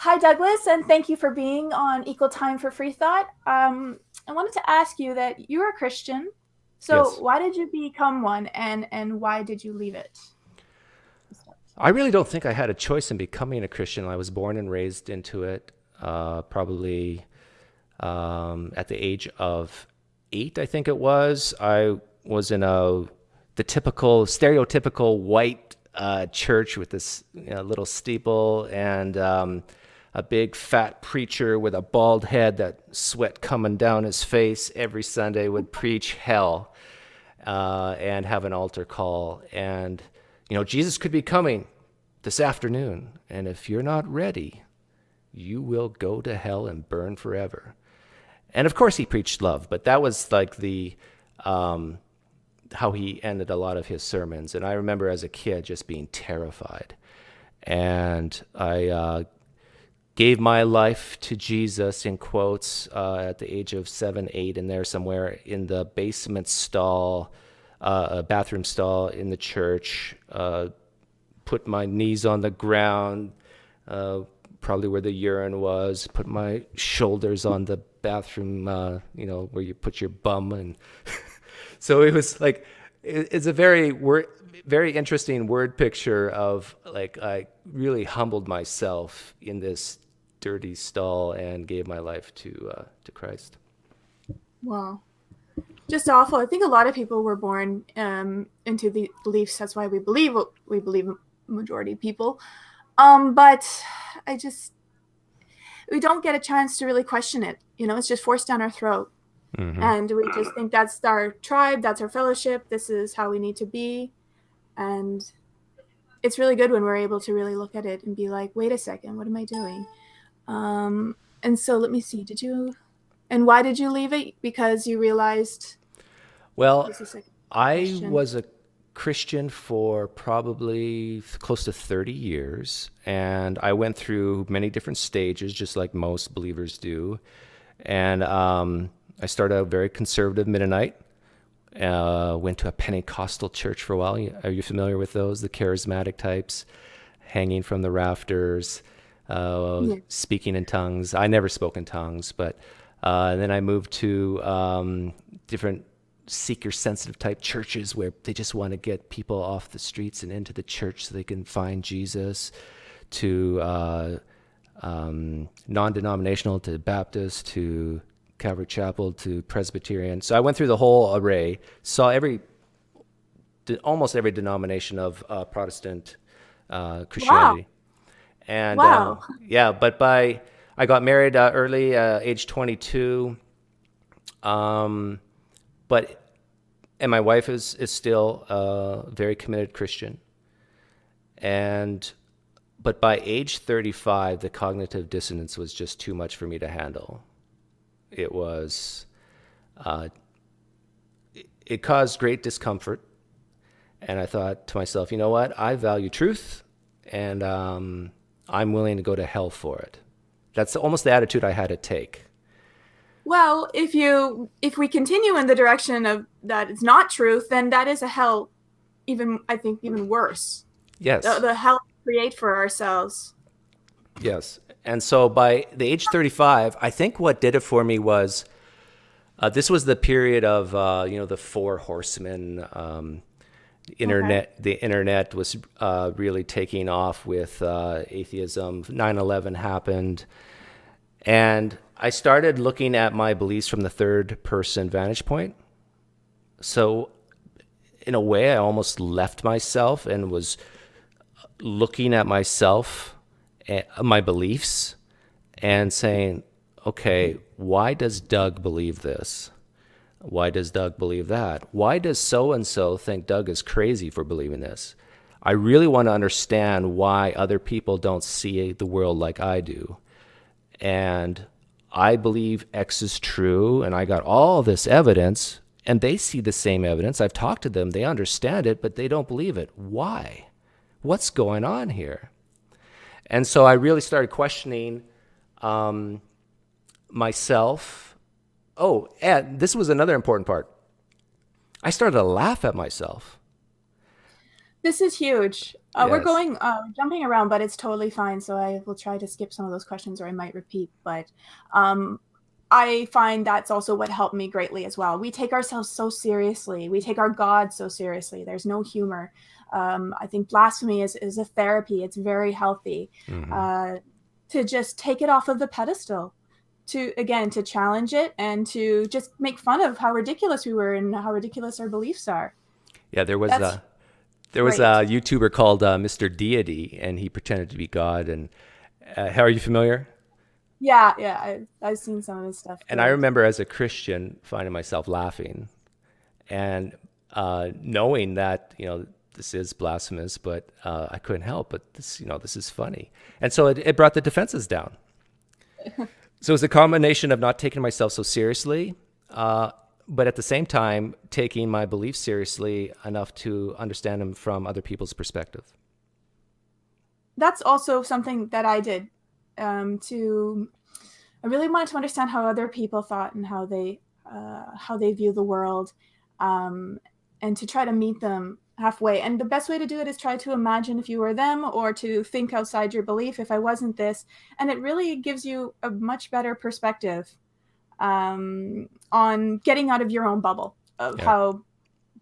Hi, Douglas, and thank you for being on Equal Time for Freethought. I wanted to ask you that you're a Christian, so Yes. why did you become one, and why did you leave it? I really don't think I had a choice in becoming a Christian. I was born and raised into it, probably at the age of 8, I think it was. I was in the typical, stereotypical white church with this little steeple and a big fat preacher with a bald head that sweat coming down his face every Sunday would preach hell and have an altar call. And, Jesus could be coming this afternoon. And if you're not ready, you will go to hell and burn forever. And of course, he preached love, but that was like how he ended a lot of his sermons. And I remember as a kid just being terrified. And I gave my life to Jesus, in quotes, at the age of 7, 8, in there somewhere in the basement stall, a bathroom stall in the church. Put my knees on the ground, probably where the urine was. Put my shoulders on the bathroom, where you put your bum, and so it was like it's a very interesting word picture of like I really humbled myself in this dirty stall and gave my life to Christ. Well, just awful. I think a lot of people were born into the beliefs. That's why we believe what we believe. Majority of people, but I just we don't get a chance to really question it. It's just forced down our throat. Mm-hmm. And we just think that's our tribe, that's our fellowship, this is how we need to be. And it's really good when we're able to really look at it and be like, wait a second, what am I doing? And so let me see, and why did you leave it? Because you realized, Well, this is a I question. was a Christian for probably close to 30 years, and I went through many different stages, just like most believers do. And I started out very conservative Mennonite. Went to a Pentecostal church for a while. Are you familiar with those? The charismatic types, hanging from the rafters, Yeah. speaking in tongues. I never spoke in tongues, but and then I moved to different seeker sensitive type churches where they just want to get people off the streets and into the church so they can find Jesus, to non-denominational, to Baptist, to Calvary Chapel, to Presbyterian. So I went through the whole array, saw almost every denomination of Protestant Wow. Christianity. And Wow. yeah, but I got married early, age 22. Um, but and my wife is still a very committed Christian. And but by age 35, the cognitive dissonance was just too much for me to handle. It was uh, it caused great discomfort, and I thought to myself, you know what? I value truth, and I'm willing to go to hell for it. That's almost the attitude I had to take. Well, if we continue in the direction of that it's not truth, then that is a hell, even I think even worse. The, Yes, the hell we create for ourselves. yes. And so by the age 35, I think what did it for me was this was the period of the four horsemen. Okay. The internet was really taking off with atheism. 9/11 happened, and I started looking at my beliefs from the third person vantage point. So in a way, I almost left myself and was looking at myself, my beliefs, and saying, okay, why does Doug believe this? Why does Doug believe that? Why does so and so think Doug is crazy for believing this? I really want to understand why other people don't see the world like I do. And I believe X is true, and I got all this evidence, and they see the same evidence. I've talked to them, they understand it, but they don't believe it. Why? What's going on here? And so I really started questioning um, myself. Oh, and this was another important part. I started to laugh at myself. This is huge. We're Yes. going jumping around, but it's totally fine. So I will try to skip some of those questions, or I might repeat. But um, I find that's also what helped me greatly as well. We take ourselves so seriously. We take our God so seriously. There's no humor. I think blasphemy is a therapy. It's very healthy Hmm. uh, to just take it off of the pedestal, to again to challenge it and to just make fun of how ridiculous we were and how ridiculous our beliefs are. Yeah, That's there was great. a YouTuber called Mr. Deity, and he pretended to be God. And how are you familiar? Yeah, yeah, I've seen some of his stuff. And I Great. remember as a Christian finding myself laughing and knowing that this is blasphemous, but I couldn't help but this is funny, and so it brought the defenses down. So it was a combination of not taking myself so seriously, but at the same time taking my beliefs seriously enough to understand them from other people's perspective. That's also something that I did. To I really wanted to understand how other people thought and how they view the world, um, and to try to meet them halfway. And the best way to do it is try to imagine if you were them, or to think outside your belief. If I wasn't this, and it really gives you a much better perspective on getting out of your own bubble of Yeah,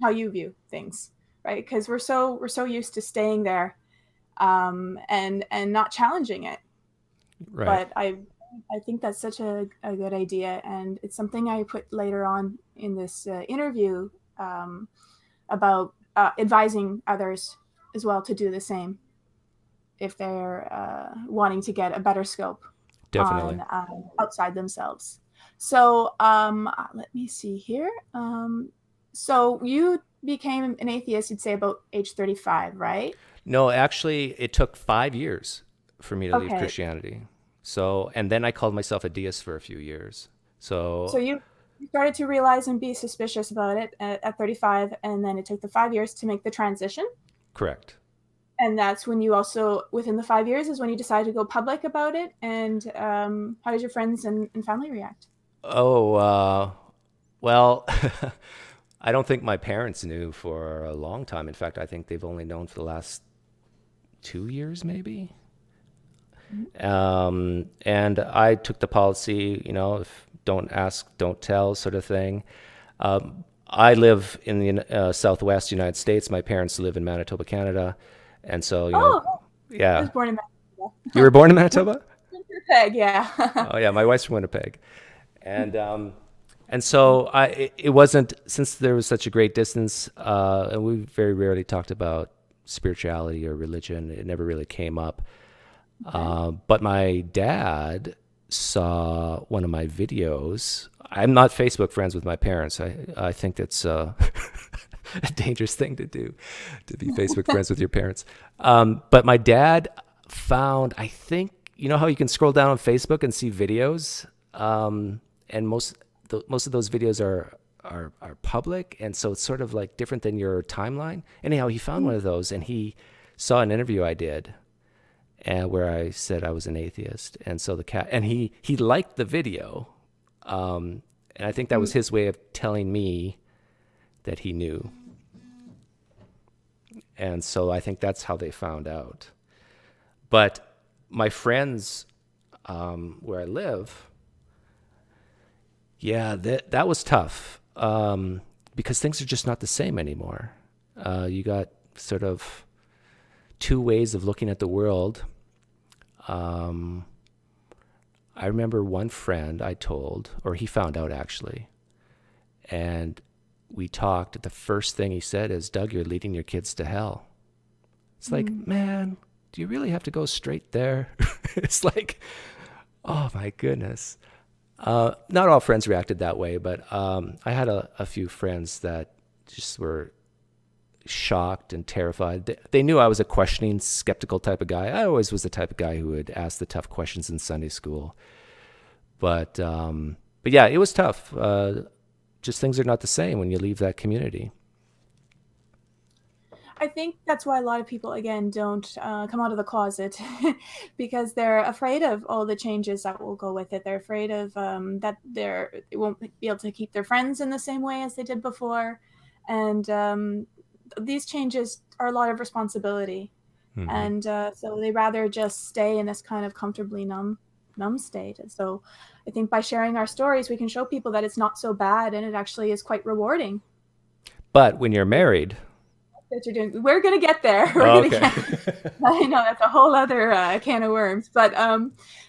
how you view things, right? Because we're so used to staying there, and not challenging it. right. But I think that's such a good idea, and it's something I put later on in this interview, um, about advising others as well to do the same if they're wanting to get a better scope Definitely. on outside themselves. So let me see here. So you became an atheist, you'd say about age 35, right? No, actually, it took 5 years for me to leave Okay. Christianity. So, and then I called myself a deist for a few years. So So, you started to realize and be suspicious about it at 35, and then it took the 5 years to make the transition. correct. And that's when you also, within the 5 years, is when you decided to go public about it. And how did your friends and family react? Oh, well, I don't think my parents knew for a long time. In fact, I think they've only known for the last 2 years, maybe. Mhm. And I took the policy, if don't ask, don't tell, sort of thing. I live in the Southwest United States. My parents live in Manitoba, Canada, and so Oh, I yeah. was born in You were Manitoba. born in Manitoba? Winnipeg, yeah. Oh yeah, my wife's from Winnipeg, and so it wasn't, since there was such a great distance, and we very rarely talked about spirituality or religion. It never really came up. Okay. But my dad saw one of my videos. I'm not Facebook friends with my parents. I think that's a dangerous thing to do, to be Facebook friends with your parents. But my dad found, I think, you know how you can scroll down on Facebook and see videos, and most of those videos are public, and so it's sort of like different than your timeline. Anyhow, he found one of those, and he saw an interview I did, and where I said I was an atheist, and so the cat, and he liked the video, and I think that was his way of telling me that he knew, and so I think that's how they found out. But my friends, where I live, yeah, that was tough, because things are just not the same anymore. You got sort of two ways of looking at the world. Um, I remember one friend I told, or he found out actually, and we talked. The first thing he said is, "Doug, you're leading your kids to hell." It's like, Mm. man, do you really have to go straight there? It's like, oh my goodness. Not all friends reacted that way, but I had a few friends that just were shocked and terrified. They knew I was a questioning, skeptical type of guy. I always was the type of guy who would ask the tough questions in Sunday school. But yeah, it was tough. Just things are not the same when you leave that community. I think that's why a lot of people, again, don't come out of the closet because they're afraid of all the changes that will go with it. They're afraid of that they won't be able to keep their friends in the same way as they did before, and these changes are a lot of responsibility. Mm-hmm. And so they rather just stay in this kind of comfortably numb state. And so I think by sharing our stories, we can show people that it's not so bad, and it actually is quite rewarding. But when you're married, That you're doing. We're gonna get there. We're oh, gonna okay. get. I know that's a whole other can of worms. But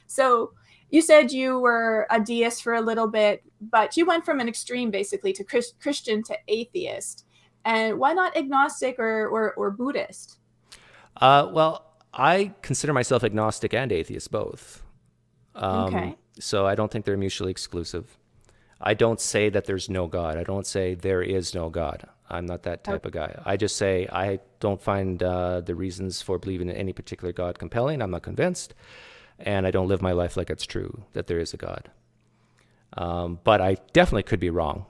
so you said you were a deist for a little bit, but you went from an extreme basically to Christian to atheist. And why not agnostic or Buddhist? Well, I consider myself agnostic and atheist both. Okay. So I don't think they're mutually exclusive. I don't say that there's no God. I don't say there is no God. I'm not that type of guy. I just say I don't find the reasons for believing in any particular God compelling. I'm not convinced. And I don't live my life like it's true that there is a God. But I definitely could be wrong.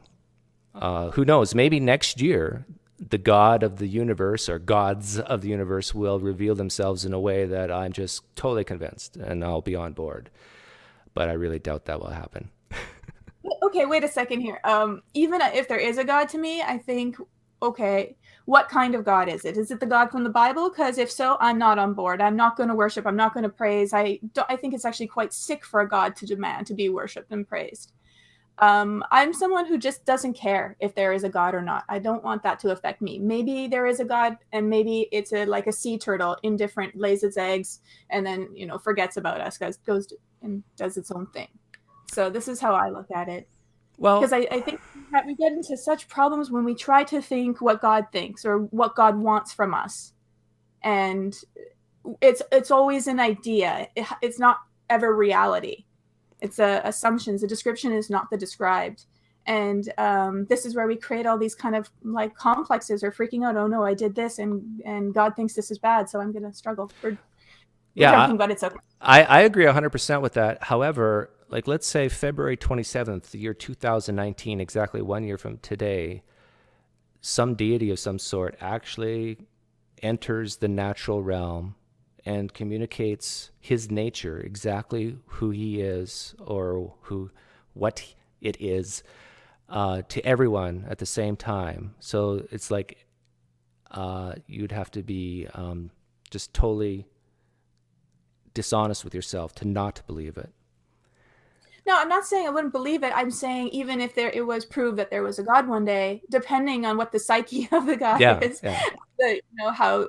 Who knows? Maybe next year, the God of the universe or gods of the universe will reveal themselves in a way that I'm just totally convinced and I'll be on board. But I really doubt that will happen. Okay, wait a second here. Even if there is a God, to me, I think, okay, what kind of God is it? Is it the God from the Bible? Because if so, I'm not on board. I'm not going to worship. I'm not going to praise. I think it's actually quite sick for a God to demand to be worshipped and praised. I'm someone who just doesn't care if there is a God or not. I don't want that to affect me. Maybe there is a God, and maybe it's like a sea turtle, indifferent, lays its eggs, and then forgets about us, goes and does its own thing. So this is how I look at it. Because Well, I think that we get into such problems when we try to think what God thinks or what God wants from us. And it's always an idea. It's not ever reality. It's assumptions. The description is not the described. And this is where we create all these kind of like complexes or freaking out. Oh no, I did this, and God thinks this is bad, so I'm going to struggle. We're yeah, jumping, but it's okay. I agree 100% with that. However, like let's say February 27th, the year 2019, exactly 1 year from today, some deity of some sort actually enters the natural realm and communicates his nature, exactly who he is or what it is, to everyone at the same time. So it's like you'd have to be just totally dishonest with yourself to not believe it. No, I'm not saying I wouldn't believe it. I'm saying even if it was proved that there was a God one day, depending on what the psyche of the God Yeah, is, yeah, how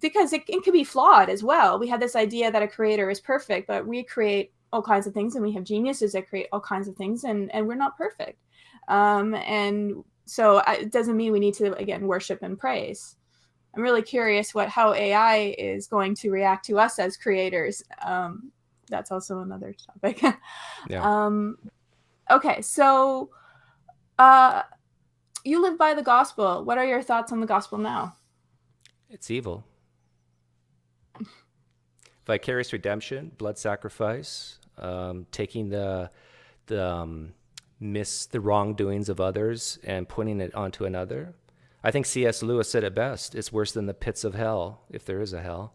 because it can be flawed as well. We had this idea that a creator is perfect, but we create all kinds of things, and we have geniuses that create all kinds of things, and we're not perfect. And so it doesn't mean we need to again worship and praise. I'm really curious how AI is going to react to us as creators. That's also another topic. yeah. um, okay, so uh, you live by the gospel. What are your thoughts on the gospel now? It's evil. Vicarious redemption, blood sacrifice, taking the wrongdoings of others and putting it onto another. I think C.S. Lewis said it best. It's worse than the pits of hell, if there is a hell.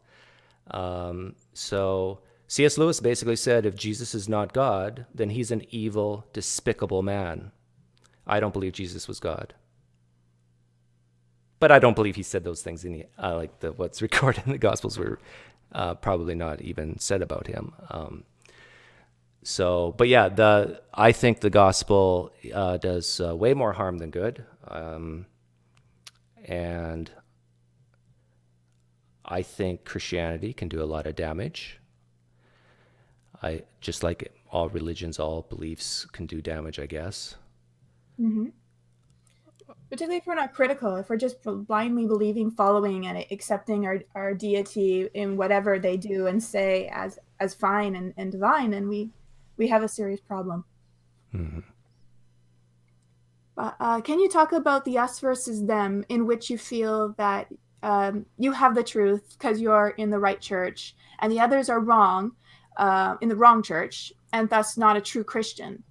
So C.S. Lewis basically said, if Jesus is not God, then he's an evil, despicable man. I don't believe Jesus was God. But I don't believe he said those things in what's recorded in the Gospels were probably not even said about him. But yeah, I think the gospel does way more harm than good. And I think Christianity can do a lot of damage. I just like all religions, all beliefs can do damage, I guess. Mm-hmm. Particularly if we're not critical, if we're just blindly believing, following, and accepting our deity in whatever they do and say as fine and divine, then we have a serious problem. Mm-hmm. Can you talk about the us versus them, in which you feel that you have the truth because you're in the right church, and the others are wrong, in the wrong church, and thus not a true Christian?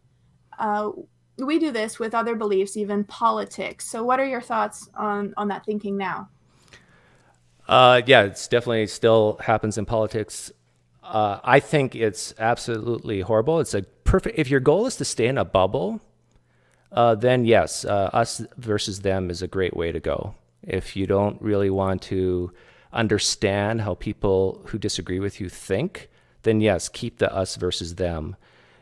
We do this with other beliefs, even politics. So what are your thoughts on that thinking now? Yeah, it's definitely still happens in politics. I think it's absolutely horrible. It's a perfect, if your goal is to stay in a bubble, then yes, us versus them is a great way to go. If you don't really want to understand how people who disagree with you think, then yes, keep the us versus them.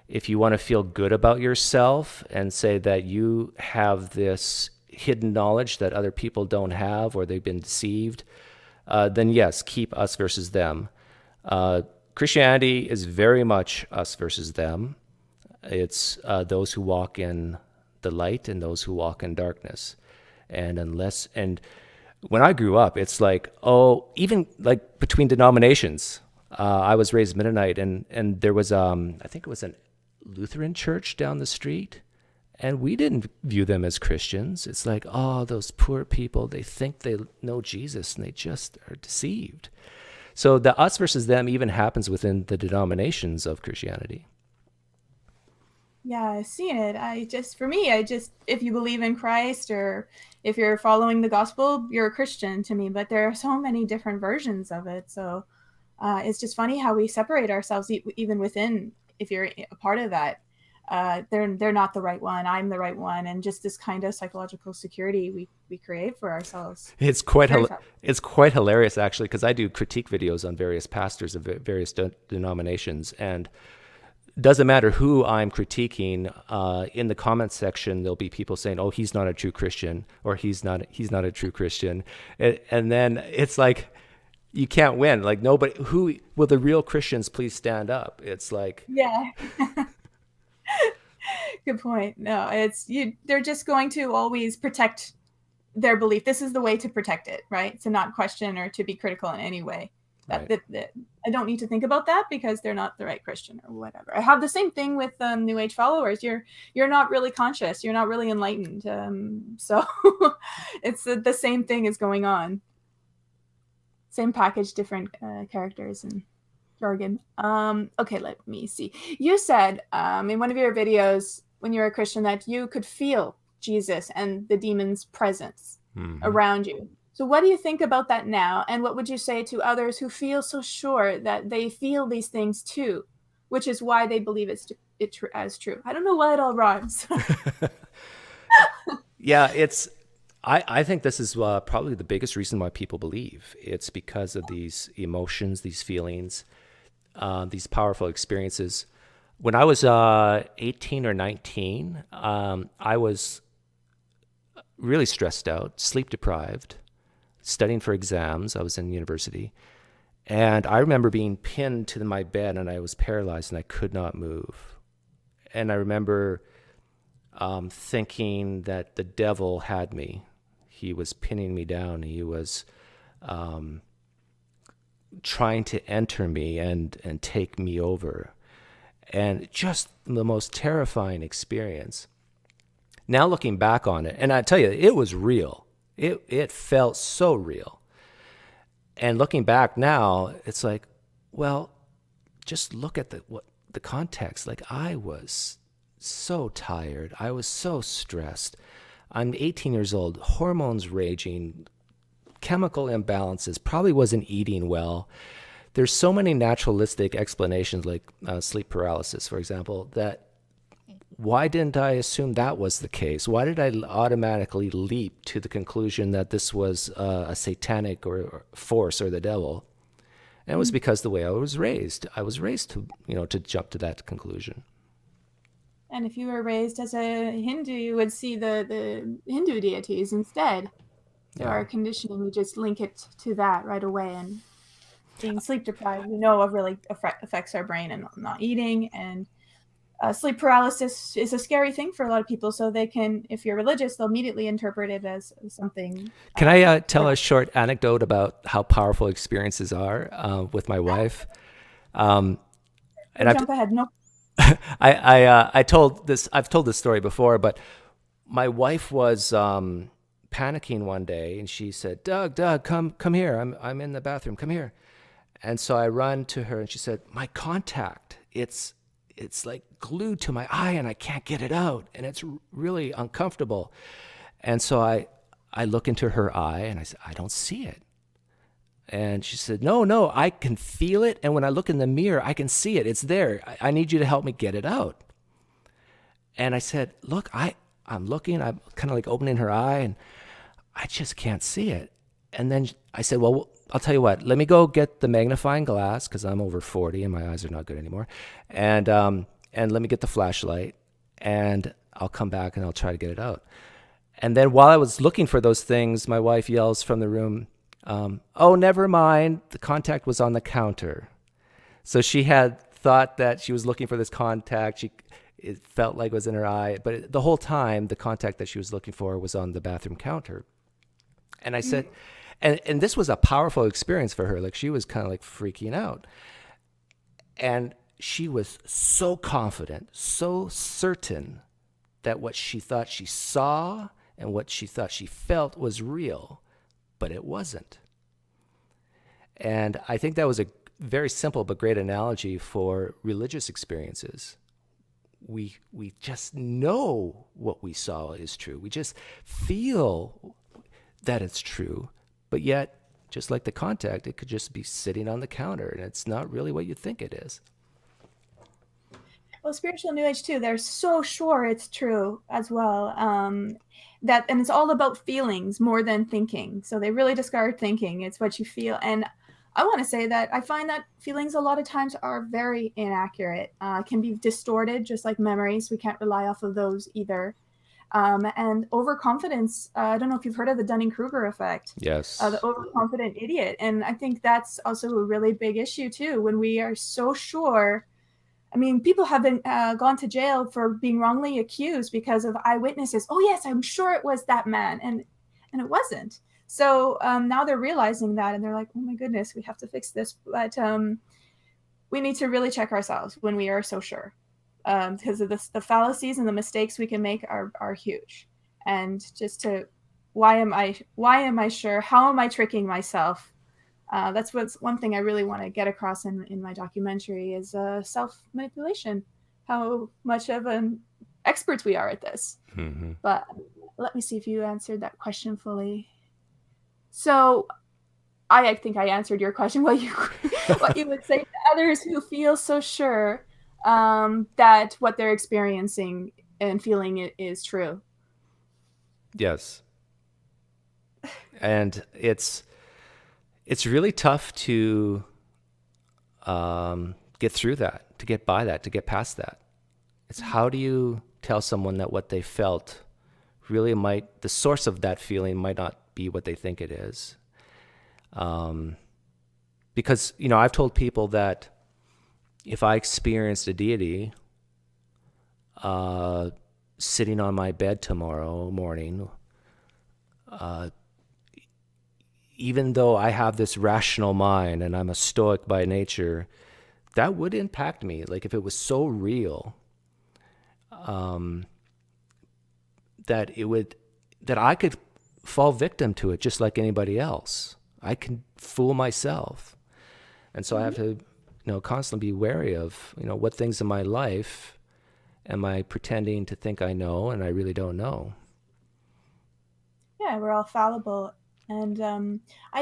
If you want to feel good about yourself and say that you have this hidden knowledge that other people don't have, or they've been deceived, then yes, keep us versus them. Christianity is very much us versus them. It's those who walk in the light and those who walk in darkness. And when I grew up, it's like, oh, even like between denominations, I was raised Mennonite, and there was, I think it was a Lutheran church down the street, and we didn't view them as Christians. It's like, oh, those poor people, they think they know Jesus and they just are deceived. So the us versus them even happens within the denominations of Christianity. Yeah, I've seen it. For me, if you believe in Christ or if you're following the gospel, you're a Christian to me. But there are so many different versions of it. So it's just funny how we separate ourselves even within, if you're a part of that. They're not the right one. I'm the right one. And just this kind of psychological security we create for ourselves. It's quite hilarious, actually, because I do critique videos on various pastors of various denominations, and doesn't matter who I'm critiquing. In the comments section, there'll be people saying, "Oh, he's not a true Christian," or "He's not a true Christian," and then it's like you can't win. Like, nobody. Who will the real Christians please stand up? It's like, yeah. Good point. No, they're just going to always protect their belief. This is the way to protect it, right? To not question or to be critical in any way. That I don't need to think about that because they're not the right Christian or whatever. I have the same thing with New Age followers. You're not really conscious. You're not really enlightened. So it's the same thing is going on. Same package, different characters and jargon. Okay, let me see. You said in one of your videos when you were a Christian that you could feel Jesus and the demon's presence around you. So what do you think about that now? And what would you say to others who feel so sure that they feel these things too, which is why they believe it as true? I don't know why it all rhymes. Yeah, I think this is probably the biggest reason why people believe. It's because of these emotions, these feelings, these powerful experiences. When I was 18 or 19, I was really stressed out, sleep deprived, studying for exams. I was in university. And I remember being pinned to my bed and I was paralyzed and I could not move. And I remember thinking that the devil had me. He was pinning me down. He was trying to enter me and take me over. And just the most terrifying experience. Now looking back on it, and I tell you, it was real. It felt so real. And looking back now, it's like, well, just look at the context. Like, I was so tired. I was so stressed. I'm 18 years old, hormones raging, chemical imbalances, probably wasn't eating well. There's so many naturalistic explanations, like sleep paralysis, for example, that why didn't I assume that was the case? Why did I automatically leap to the conclusion that this was a satanic or force or the devil? And it was because the way I was raised. I was raised to jump to that conclusion. And if you were raised as a Hindu, you would see the Hindu deities instead. So our conditioning, we just link it to that right away. And being sleep deprived, we know it really affects our brain and not eating. And sleep paralysis is a scary thing for a lot of people. So they can, if you're religious, they'll immediately interpret it as something. Can I tell a short anecdote about how powerful experiences are with my wife? And jump ahead. No. I've told this story before, but my wife was panicking one day, and she said, "Doug, come here. I'm in the bathroom. Come here." And so I run to her, and she said, "My contact, it's like glued to my eye, and I can't get it out, and it's really uncomfortable." And so I look into her eye, and I said, "I don't see it." And she said, no, I can feel it. And when I look in the mirror, I can see it. It's there. I need you to help me get it out. And I said, look, I I'm looking, I'm kind of like opening her eye, and I just can't see it. And then I said, well, I'll tell you what, let me go get the magnifying glass, because I'm over 40 and my eyes are not good anymore. And let me get the flashlight, and I'll come back and I'll try to get it out. And then while I was looking for those things, my wife yells from the room, oh, never mind, the contact was on the counter. So she had thought that she was looking for this contact. It felt like it was in her eye, but the whole time, the contact that she was looking for was on the bathroom counter. And I said, and this was a powerful experience for her. Like, she was kind of like freaking out. And she was so confident, so certain that what she thought she saw and what she thought she felt was real, but it wasn't. And I think that was a very simple but great analogy for religious experiences. We just know what we saw is true. We just feel that it's true, but yet, just like the contact, it could just be sitting on the counter, and it's not really what you think it is. Well, spiritual New Age too, they're so sure it's true as well. And it's all about feelings more than thinking. So they really discard thinking. It's what you feel. And I want to say that I find that feelings a lot of times are very inaccurate, can be distorted, just like memories. We can't rely off of those either. And overconfidence, I don't know if you've heard of the Dunning-Kruger Effect. Yes. The overconfident idiot. And I think that's also a really big issue too, when we are so sure. I mean, people have been gone to jail for being wrongly accused because of eyewitnesses. Oh, yes, I'm sure it was that man. And it wasn't. So now they're realizing that, and they're like, oh, my goodness, we have to fix this. But we need to really check ourselves when we are so sure, because of the fallacies and the mistakes we can make are huge. And just why am I sure? How am I tricking myself? That's one thing I really want to get across in my documentary is self-manipulation, how much of an experts we are at this. Mm-hmm. But let me see if you answered that question fully. So I think I answered your question. What you would say to others who feel so sure that what they're experiencing and feeling is true. Yes. And it's really tough to get through that, to get by that, to get past that. It's how do you tell someone that what they felt really the source of that feeling might not be what they think it is. Because, I've told people that if I experienced a deity sitting on my bed tomorrow morning, even though I have this rational mind and I'm a stoic by nature, that would impact me. Like, if it was so real, that I could fall victim to it just like anybody else. I can fool myself. And so I have to, constantly be wary of, what things in my life am I pretending to think I know and I really don't know. Yeah, we're all fallible. And I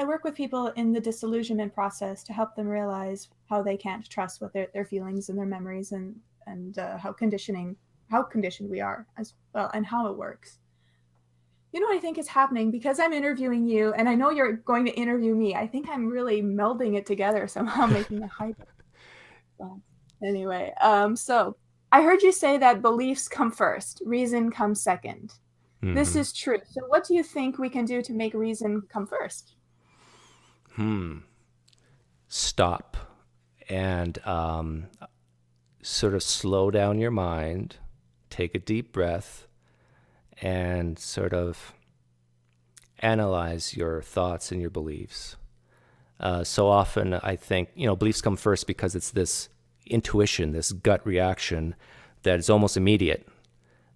work with people in the disillusionment process to help them realize how they can't trust what their feelings and their memories and how conditioned we are as well, and how it works. You know what I think is happening? Because I'm interviewing you, and I know you're going to interview me, I think I'm really melding it together somehow, making a hybrid. Anyway, so I heard you say that beliefs come first, reason comes second. Mm-hmm. This is true. So what do you think we can do to make reason come first? Stop and sort of slow down your mind, take a deep breath, and sort of analyze your thoughts and your beliefs. So often I think, beliefs come first because it's this intuition, this gut reaction that is almost immediate.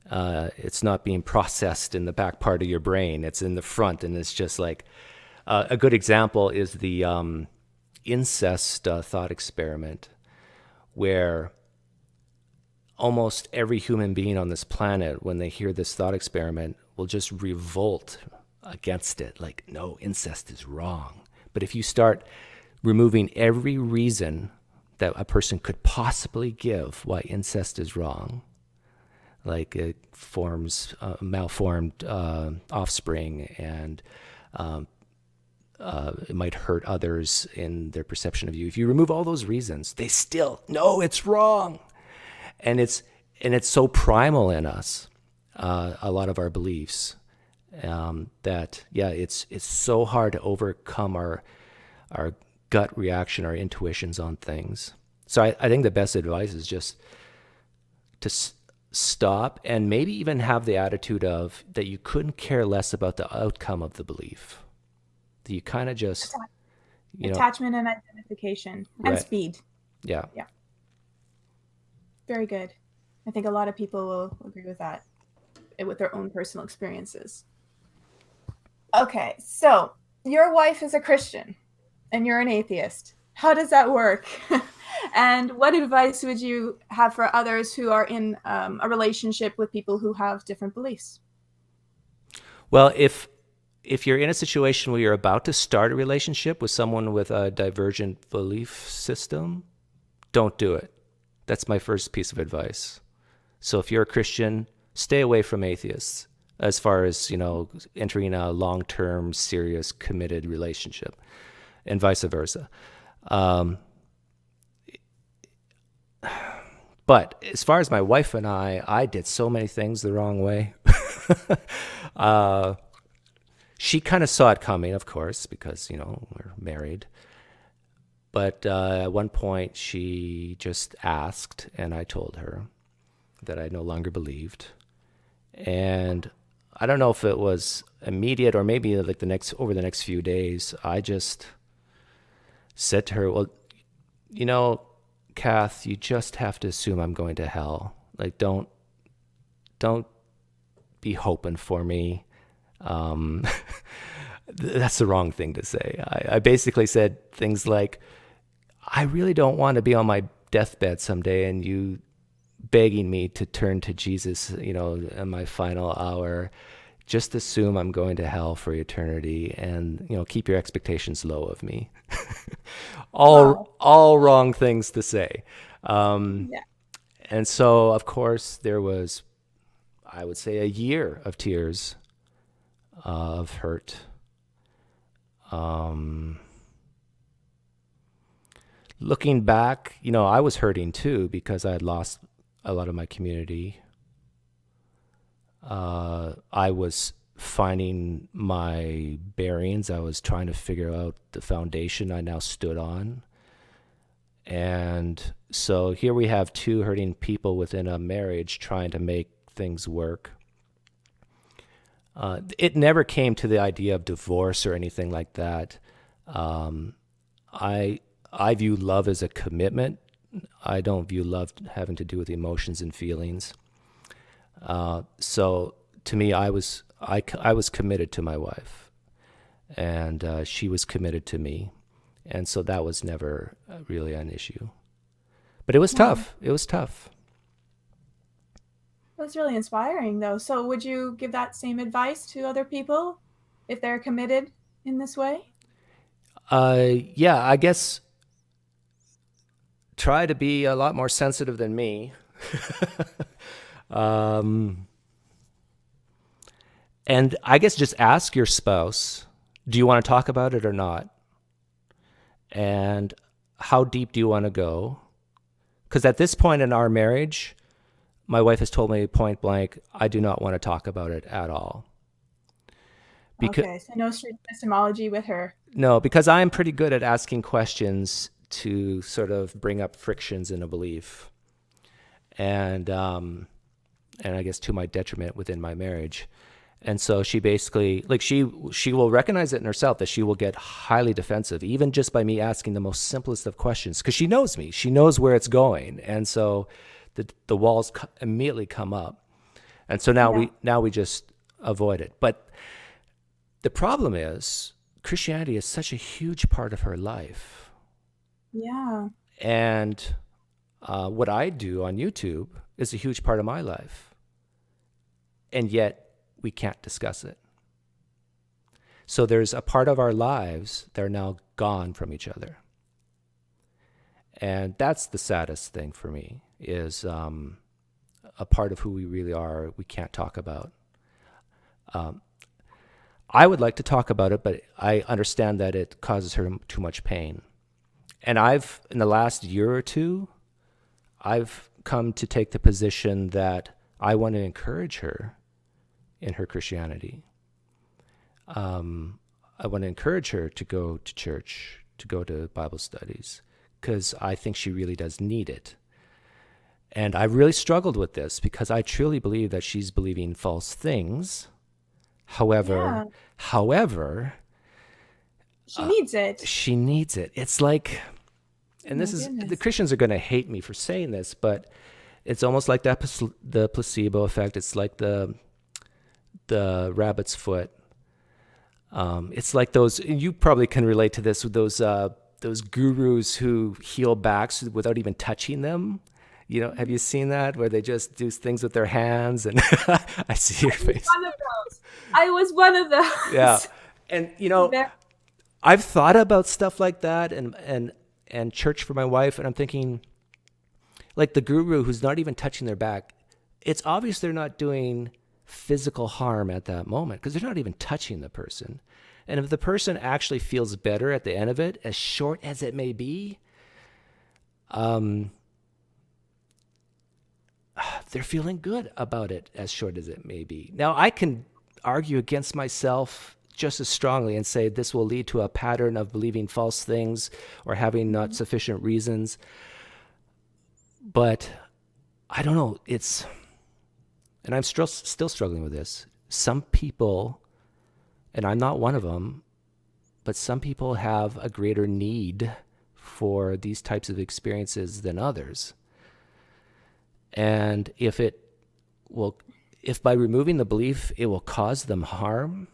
It's not being processed in the back part of your brain. It's in the front, and it's just like a good example is the incest thought experiment, where almost every human being on this planet, when they hear this thought experiment, will just revolt against it. Like, no, incest is wrong. But if you start removing every reason that a person could possibly give why incest is wrong, like it forms malformed offspring, and it might hurt others in their perception of you. If you remove all those reasons, they still no, it's wrong, and it's so primal in us, a lot of our beliefs, that it's so hard to overcome our gut reaction, our intuitions on things. So I think the best advice is just to stop and maybe even have the attitude of that you couldn't care less about the outcome of the belief. That you kind of just, Attachment and identification and right. speed. Yeah. Yeah. Very good. I think a lot of people will agree with that, with their own personal experiences. Okay, so your wife is a Christian and you're an atheist. How does that work? And what advice would you have for others who are in a relationship with people who have different beliefs? Well, if you're in a situation where you're about to start a relationship with someone with a divergent belief system, don't do it. That's my first piece of advice. So if you're a Christian, stay away from atheists as far as, entering a long-term, serious, committed relationship, and vice versa. But as far as my wife and I did so many things the wrong way. She kind of saw it coming, of course, because, we're married. But at one point, she just asked, and I told her that I no longer believed. And I don't know if it was immediate or maybe like over the next few days, I just said to her, well, Kath, you just have to assume I'm going to hell. Like, don't be hoping for me. That's the wrong thing to say. I basically said things like, I really don't want to be on my deathbed someday and you begging me to turn to Jesus, in my final hour. Just assume I'm going to hell for eternity, and keep your expectations low of me. All wrong things to say. Yeah. And so, of course, there was, I would say, a year of tears, of hurt. Looking back, I was hurting too because I had lost a lot of my community. I was finding my bearings. I was trying to figure out the foundation I now stood on. And so here we have two hurting people within a marriage trying to make things work. It never came to the idea of divorce or anything like that. I view love as a commitment. I don't view love having to do with emotions and feelings. So to me, I was committed to my wife, and she was committed to me, and so that was never really an issue. But it was tough. It was tough. That's really inspiring, though. So would you give that same advice to other people if they're committed in this way? Yeah, I guess try to be a lot more sensitive than me. And I guess just ask your spouse, do you want to talk about it or not? And how deep do you want to go? Because at this point in our marriage, my wife has told me point blank, I do not want to talk about it at all. Okay, so no strict epistemology with her. No, because I am pretty good at asking questions to sort of bring up frictions in a belief. And I guess to my detriment within my marriage. And so she basically, like, she will recognize it in herself that she will get highly defensive, even just by me asking the most simplest of questions, because she knows me. She knows where it's going. And so the walls immediately come up. And so now we just avoid it. But the problem is Christianity is such a huge part of her life. Yeah. And what I do on YouTube is a huge part of my life. And yet we can't discuss it. So there's a part of our lives that are now gone from each other. And that's the saddest thing for me is a part of who we really are we can't talk about. I would like to talk about it, but I understand that it causes her too much pain. And in the last year or two, I've come to take the position that I want to encourage her in her Christianity. I want to encourage her to go to church, to go to Bible studies, because I think she really does need it. And I've really struggled with this because I truly believe that she's believing false things. However, she needs it. She needs it. It's like, and the Christians are going to hate me for saying this, but it's almost like the placebo effect. It's like the rabbit's foot. It's like those, you probably can relate to this with those gurus who heal backs without even touching them. You know, have you seen that where they just do things with their hands? And I see your face. I was one of those. Yeah. And, you know, I've thought about stuff like that and church for my wife. And I'm thinking, like the guru who's not even touching their back, it's obvious they're not doing physical harm at that moment because they're not even touching the person. And if the person actually feels better at the end of it, as short as it may be, they're feeling good about it, as short as it may be. Now, I can argue against myself just as strongly and say this will lead to a pattern of believing false things or having not sufficient reasons. But I don't know. And I'm still struggling with this. Some people, and I'm not one of them, but some people have a greater need for these types of experiences than others. And if by removing the belief, it will cause them harm,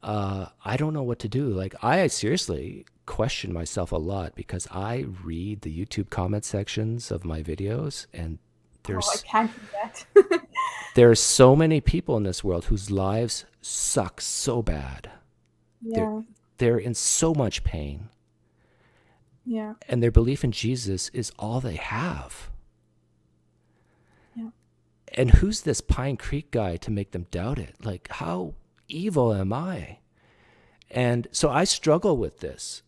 I don't know what to do. Like, I seriously question myself a lot because I read the YouTube comment sections of my videos, and I can't do that. there are so many people in this world whose lives suck so bad. Yeah. They're in so much pain. Yeah. And their belief in Jesus is all they have. Yeah. And who's this PineCreek guy to make them doubt it? Like, how evil am I? And so I struggle with this.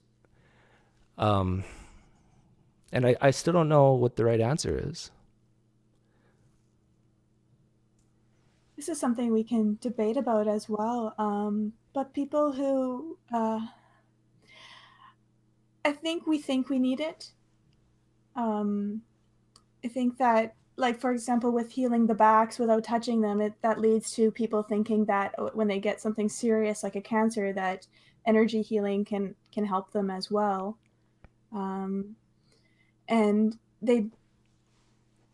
And I still don't know what the right answer is. This is something we can debate about as well. But people who, I think we need it. I think that, like, for example, with healing the backs without touching them, that leads to people thinking that when they get something serious like a cancer, that energy healing can help them as well. And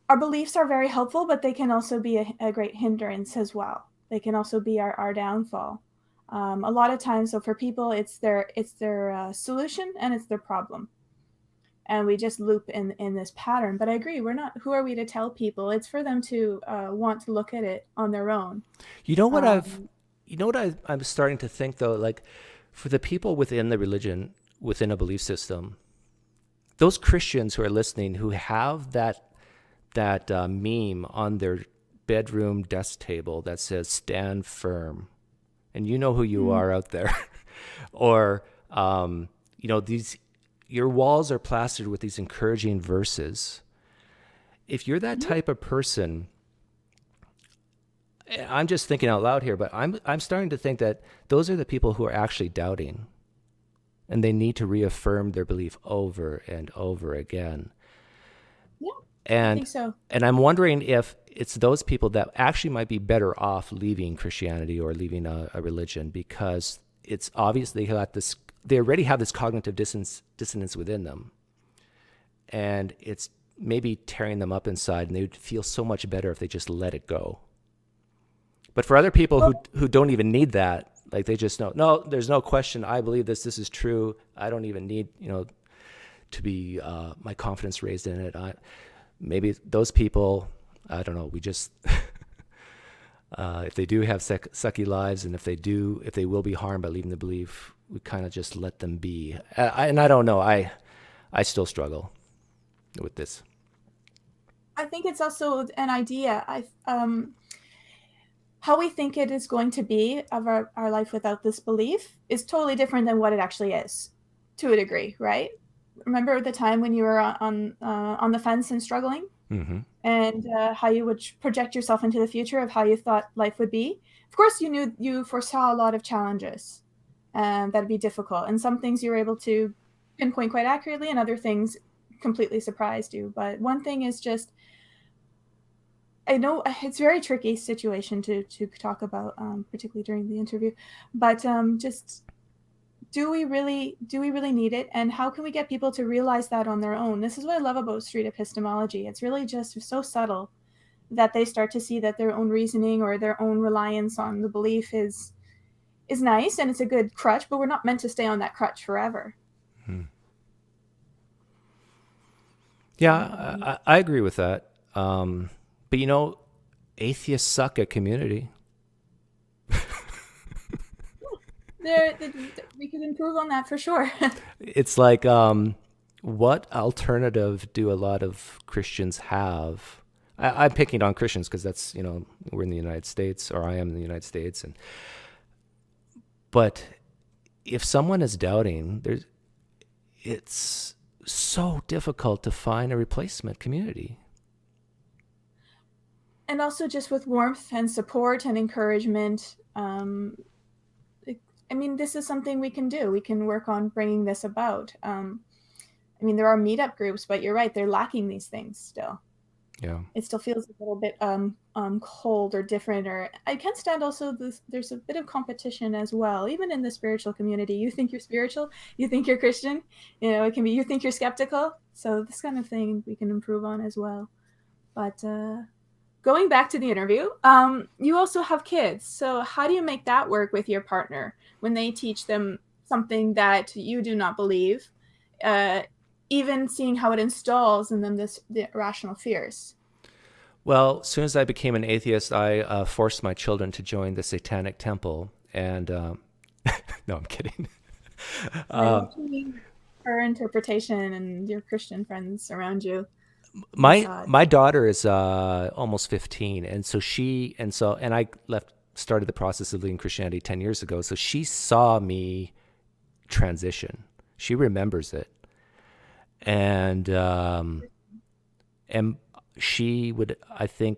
our beliefs are very helpful, but they can also be a great hindrance as well. They can also be our downfall. A lot of times, so for people, it's their solution and it's their problem. And we just loop in this pattern. But I agree, who are we to tell people? It's for them to want to look at it on their own. You know what I'm starting to think, though, like, for the people within the religion, within a belief system, those Christians who are listening, who have that meme on their bedroom desk table that says "Stand firm," and you know who you are out there, or your walls are plastered with these encouraging verses. If you're that type of person, I'm just thinking out loud here, but I'm starting to think that those are the people who are actually doubting, and they need to reaffirm their belief over and over again. Yeah, and I think so. And I'm wondering if it's those people that actually might be better off leaving Christianity or leaving a religion, because it's obvious they already have this cognitive dissonance within them, and it's maybe tearing them up inside, and they would feel so much better if they just let it go. But for other people who don't even need that, like, they just know, no, there's no question, I believe this is true. I don't even need, to be my confidence raised in it. Maybe those people, I don't know, we just if they do have sucky lives, and if they will be harmed by leaving the belief, we kind of just let them be. And I don't know, I still struggle with this. I think it's also an idea. How we think it is going to be of our life without this belief is totally different than what it actually is, to a degree, right? Remember the time when you were on the fence and struggling, Mm-hmm. and how you would project yourself into the future of how you thought life would be. Of course, you foresaw a lot of challenges, and that'd be difficult, and some things you were able to pinpoint quite accurately, and other things completely surprised you. But one thing is just, I know it's a very tricky situation to talk about, particularly during the interview, but just do we really need it, and how can we get people to realize that on their own? This is what I love about street epistemology. It's really just so subtle that they start to see that their own reasoning or their own reliance on the belief is nice, and it's a good crutch, but we're not meant to stay on that crutch forever. Hmm. So, Yeah, I agree with that. But atheists suck at community. we could improve on that for sure. It's like, what alternative do a lot of Christians have? I'm picking on Christians because that's, we're in the United States, or I am in the United States. But if someone is doubting, it's so difficult to find a replacement community. And also just with warmth and support and encouragement. I mean, this is something we can do. We can work on bringing this about. I mean, there are meetup groups, but you're right, they're lacking these things still. Yeah. It still feels a little bit cold or different. Or I can stand also there's a bit of competition as well, even in the spiritual community. You think you're spiritual, you think you're Christian, it can be you think you're skeptical. So this kind of thing we can improve on as well. But going back to the interview, you also have kids. So how do you make that work with your partner when they teach them something that you do not believe? Uh, Even seeing how it installs in them the irrational fears. Well, as soon as I became an atheist, I forced my children to join the Satanic Temple. And no, I'm kidding. Right, um, what do you mean her interpretation and your Christian friends around you who my saw it? my daughter is almost 15, and and I started the process of leaving Christianity 10 years ago. So she saw me transition. She remembers it, and and she would, I think,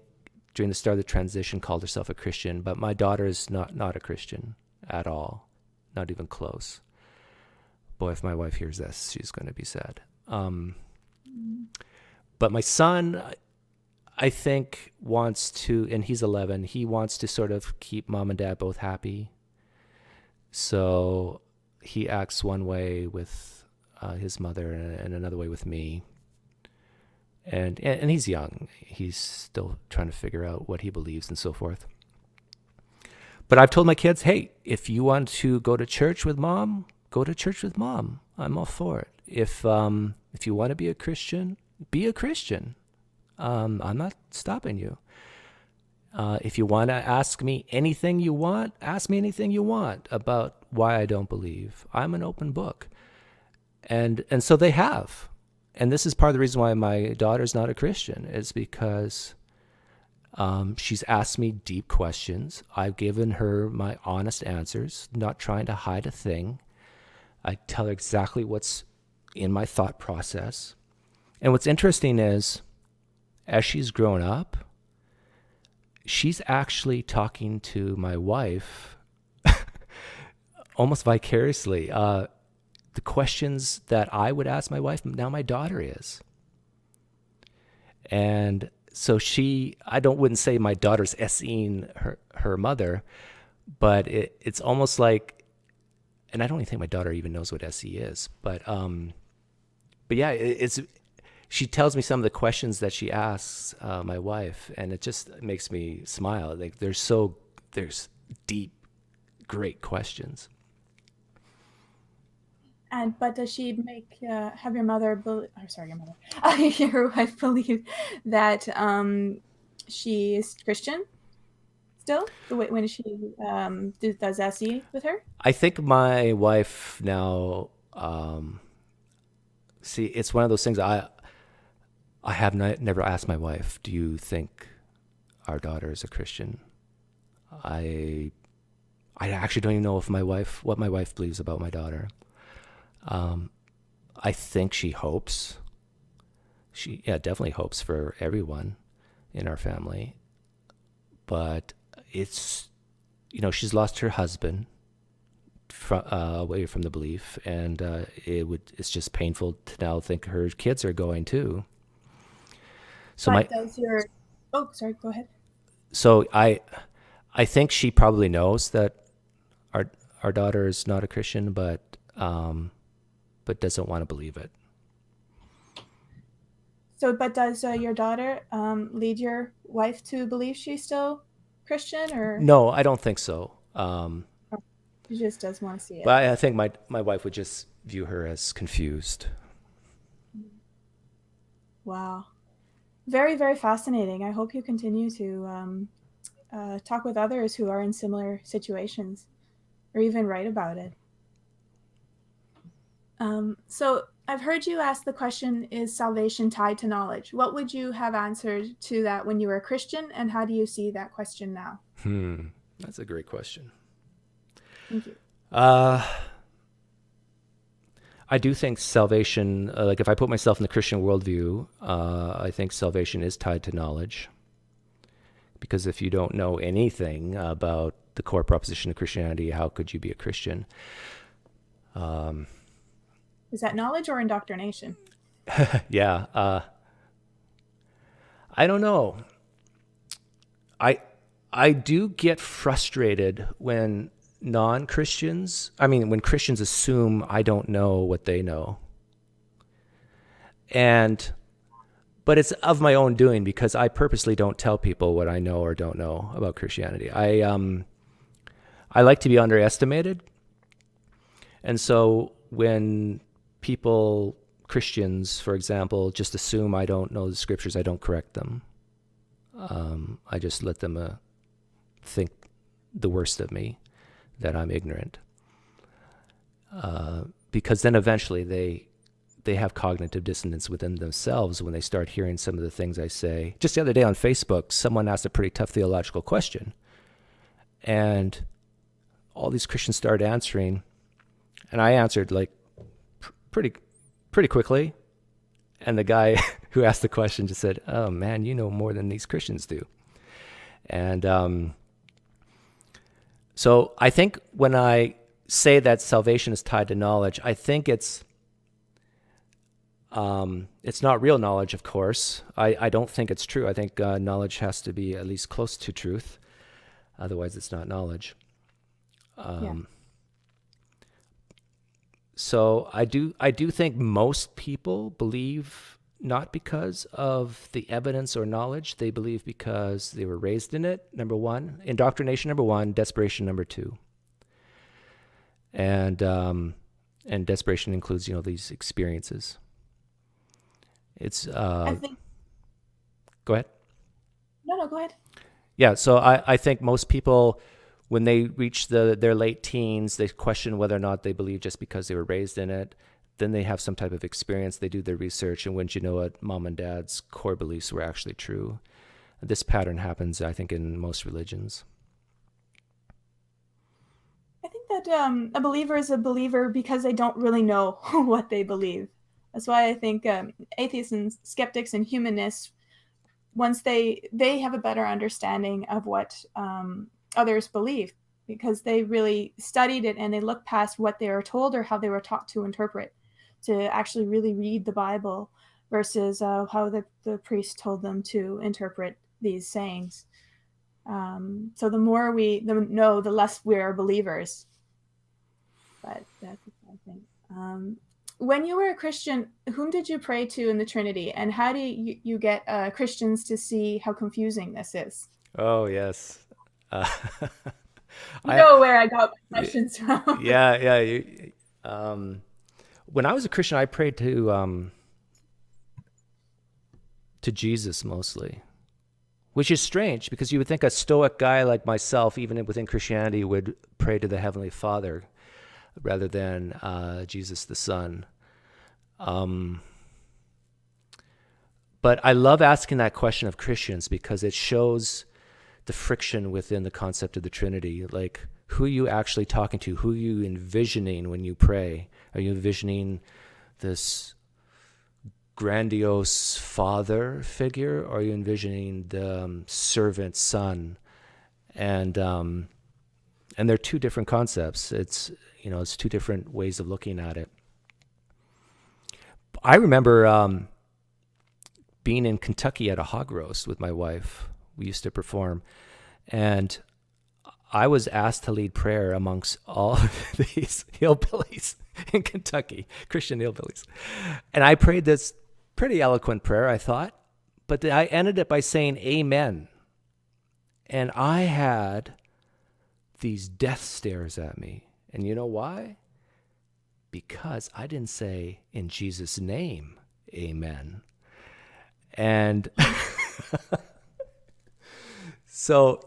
during the start of the transition, called herself a Christian. But my daughter is not a Christian at all, not even close. Boy, if my wife hears this, she's going to be sad. But my son, I think, wants to, and he's 11, he wants to sort of keep mom and dad both happy. So he acts one way with his mother and another way with me. And he's young. He's still trying to figure out what he believes and so forth. But I've told my kids, hey, if you want to go to church with mom, go to church with mom. I'm all for it. If you want to be a Christian, be a Christian. I'm not stopping you. If you want to ask me anything you want, ask me anything you want about why I don't believe. I'm an open book. And so they have. And this is part of the reason why my daughter's not a Christian, is because she's asked me deep questions. I've given her my honest answers, not trying to hide a thing. I tell her exactly what's in my thought process. And what's interesting is, as she's grown up, she's actually talking to my wife almost vicariously. The questions that I would ask my wife, now my daughter is. And so wouldn't say my daughter's SEing her mother, but it's almost like, and I don't even think my daughter even knows what SE is, but yeah, she tells me some of the questions that she asks my wife, and it just makes me smile. Like there's deep, great questions. But does she have your mother sorry, your mother, your wife believe that she is Christian still? The way when she does SE with her? I think my wife now, see, it's one of those things. I have never asked my wife, do you think our daughter is a Christian? I actually don't even know if what my wife believes about my daughter. I think she hopes. Definitely hopes for everyone in our family. But it's, she's lost her husband away from the belief, and it's just painful to now think her kids are going too. So oh, sorry, go ahead. So I think she probably knows that our daughter is not a Christian, but doesn't want to believe it. So, but does your daughter lead your wife to believe she's still Christian, or No, I don't think so. she just does want to see it? But I think my wife would just view her as confused. Wow. Very, very fascinating. I hope you continue to talk with others who are in similar situations, or even write about it. So I've heard you ask the question, is salvation tied to knowledge? What would you have answered to that when you were a Christian, and how do you see that question now? That's a great question. Thank you. I do think salvation, like if I put myself in the Christian worldview, I think salvation is tied to knowledge. Because if you don't know anything about the core proposition of Christianity, how could you be a Christian? Is that knowledge or indoctrination? Yeah. I don't know. I do get frustrated when when Christians assume I don't know what they know. But it's of my own doing, because I purposely don't tell people what I know or don't know about Christianity. I like to be underestimated. And so when Christians, for example, just assume I don't know the scriptures, I don't correct them. I just let them think the worst of me, that I'm ignorant. Because then eventually they have cognitive dissonance within themselves when they start hearing some of the things I say. Just the other day on Facebook, someone asked a pretty tough theological question, and all these Christians started answering, and I answered like pretty quickly. And the guy who asked the question just said, "Oh man, you know more than these Christians do." And so I think when I say that salvation is tied to knowledge, I think it's not real knowledge, of course. I don't think it's true. I think knowledge has to be at least close to truth. Otherwise, it's not knowledge. So I do think most people believe not because of the evidence or knowledge. They believe because they were raised in it, number one. Indoctrination, number one. Desperation, number two. And desperation includes, these experiences. It's I think. Go ahead. No, go ahead. Yeah, so I think most people, when they reach their late teens, they question whether or not they believe just because they were raised in it. Then they have some type of experience, they do their research, and wouldn't you know it, mom and dad's core beliefs were actually true. This pattern happens, I think, in most religions. I think that a believer is a believer because they don't really know what they believe. That's why I think atheists and skeptics and humanists, once they have a better understanding of what others believe, because they really studied it and they look past what they were told or how they were taught to interpret, to actually really read the Bible versus how the priest told them to interpret these sayings. So the more we know, the less we are believers. But that's what I think. When you were a Christian, whom did you pray to in the Trinity, and how do you get Christians to see how confusing this is? Oh, yes. You know where I got my questions from. Yeah. When I was a Christian, I prayed to Jesus mostly, which is strange because you would think a stoic guy like myself, even within Christianity, would pray to the Heavenly Father rather than Jesus the Son. But I love asking that question of Christians because it shows the friction within the concept of the Trinity. Like, who are you actually talking to? Who are you envisioning when you pray? Are you envisioning this grandiose father figure, or are you envisioning the servant son? And they're two different concepts. It's two different ways of looking at it. I remember being in Kentucky at a hog roast with my wife. We used to perform, and I was asked to lead prayer amongst all these hillbillies in Kentucky, Christian hillbillies. And I prayed this pretty eloquent prayer, I thought, but I ended it by saying amen. And I had these death stares at me. And you know why? Because I didn't say in Jesus' name, amen. And so,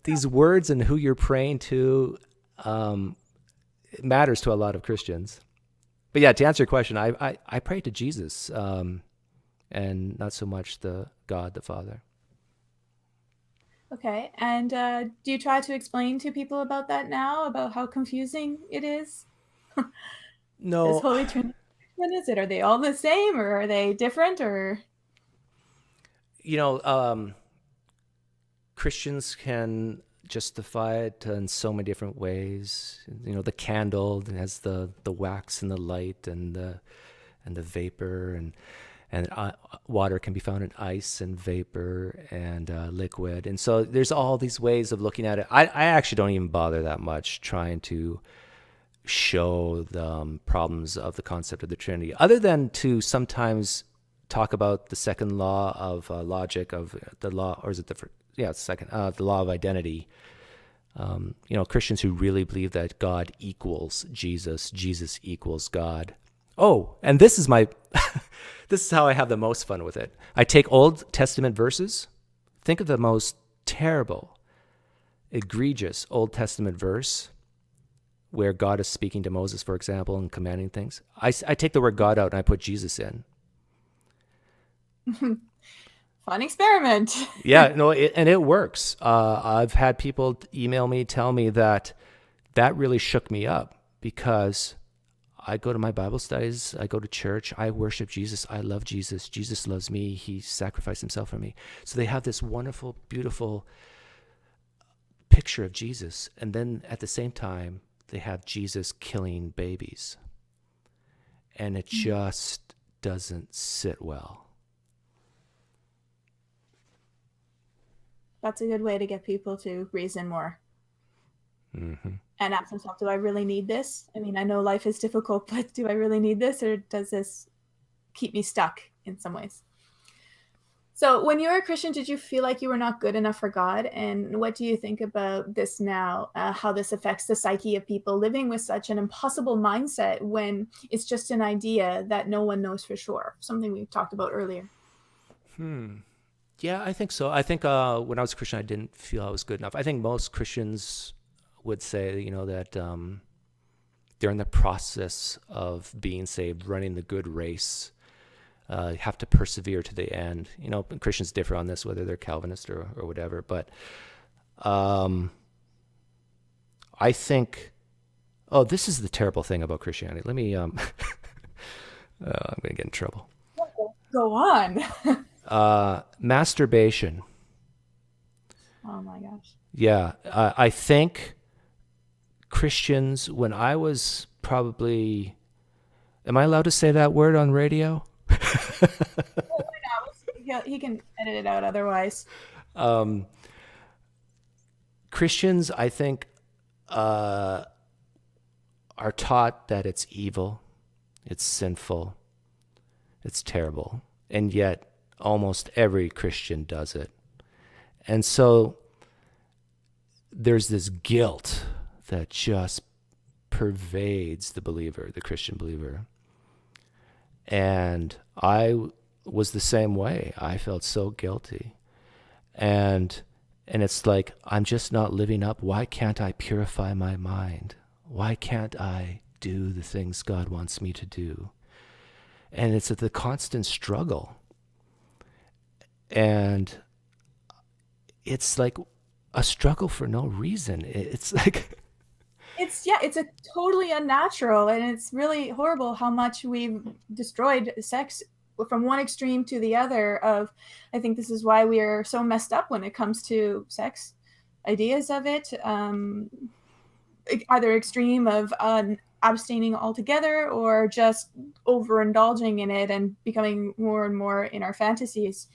these words and who you're praying to, it matters to a lot of Christians. But yeah, to answer your question, I pray to Jesus, and not so much the God, the Father. Okay, and do you try to explain to people about that now, about how confusing it is? No. This Holy Trinity, what is it? Are they all the same, or are they different, or? Christians can justify it in so many different ways. The candle has the wax and the light and the vapor, and water can be found in ice and vapor and liquid. And so there's all these ways of looking at it. I actually don't even bother that much trying to show the problems of the concept of the Trinity, other than to sometimes talk about the second law of logic of the law, or is it the law of identity. Christians who really believe that God equals Jesus, Jesus equals God. Oh, and this is this is how I have the most fun with it. I take Old Testament verses. Think of the most terrible, egregious Old Testament verse where God is speaking to Moses, for example, and commanding things. I take the word God out and I put Jesus in. Fun experiment. Yeah, no, and it works. I've had people email me, tell me that really shook me up, because I go to my Bible studies, I go to church, I worship Jesus, I love Jesus, Jesus loves me, he sacrificed himself for me. So they have this wonderful, beautiful picture of Jesus, and then at the same time, they have Jesus killing babies. And it just doesn't sit well. That's a good way to get people to reason more. Mm-hmm. And ask themselves, do I really need this? I mean, I know life is difficult, but do I really need this? Or does this keep me stuck in some ways? So when you were a Christian, did you feel like you were not good enough for God? And what do you think about this now, how this affects the psyche of people living with such an impossible mindset when it's just an idea that no one knows for sure? Something we talked about earlier. Yeah, I think so. I think when I was a Christian, I didn't feel I was good enough. I think most Christians would say, that they're in the process of being saved, running the good race. Have to persevere to the end. Christians differ on this, whether they're Calvinist or whatever. But I think, this is the terrible thing about Christianity. Let me, I'm going to get in trouble. Go on. Masturbation. Oh my gosh. Yeah, I think Christians, when I was probably, am I allowed to say that word on radio? He can edit it out otherwise. Christians, I think, are taught that it's evil, it's sinful, it's terrible, and yet almost every Christian does it. And so there's this guilt that just pervades the believer, the Christian believer. And I was the same way. I felt so guilty. And it's like, I'm just not living up. Why can't I purify my mind? Why can't I do the things God wants me to do? And it's the constant struggle. And it's like a struggle for no reason. It's like, It's a totally unnatural, and it's really horrible how much we've destroyed sex from one extreme to the other. Of, I think this is why we are so messed up when it comes to sex, ideas of it, either extreme of abstaining altogether or just overindulging in it and becoming more and more in our fantasies.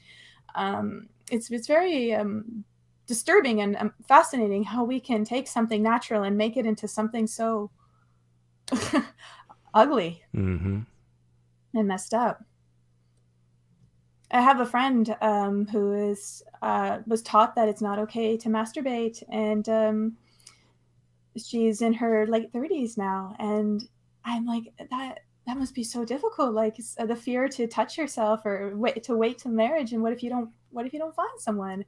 It's very disturbing and fascinating how we can take something natural and make it into something so ugly mm-hmm. and messed up. I have a friend who is was taught that it's not okay to masturbate, and she's in her late 30s now, and I'm like, that must be so difficult, like the fear to touch yourself or wait till marriage, and what if you don't find someone,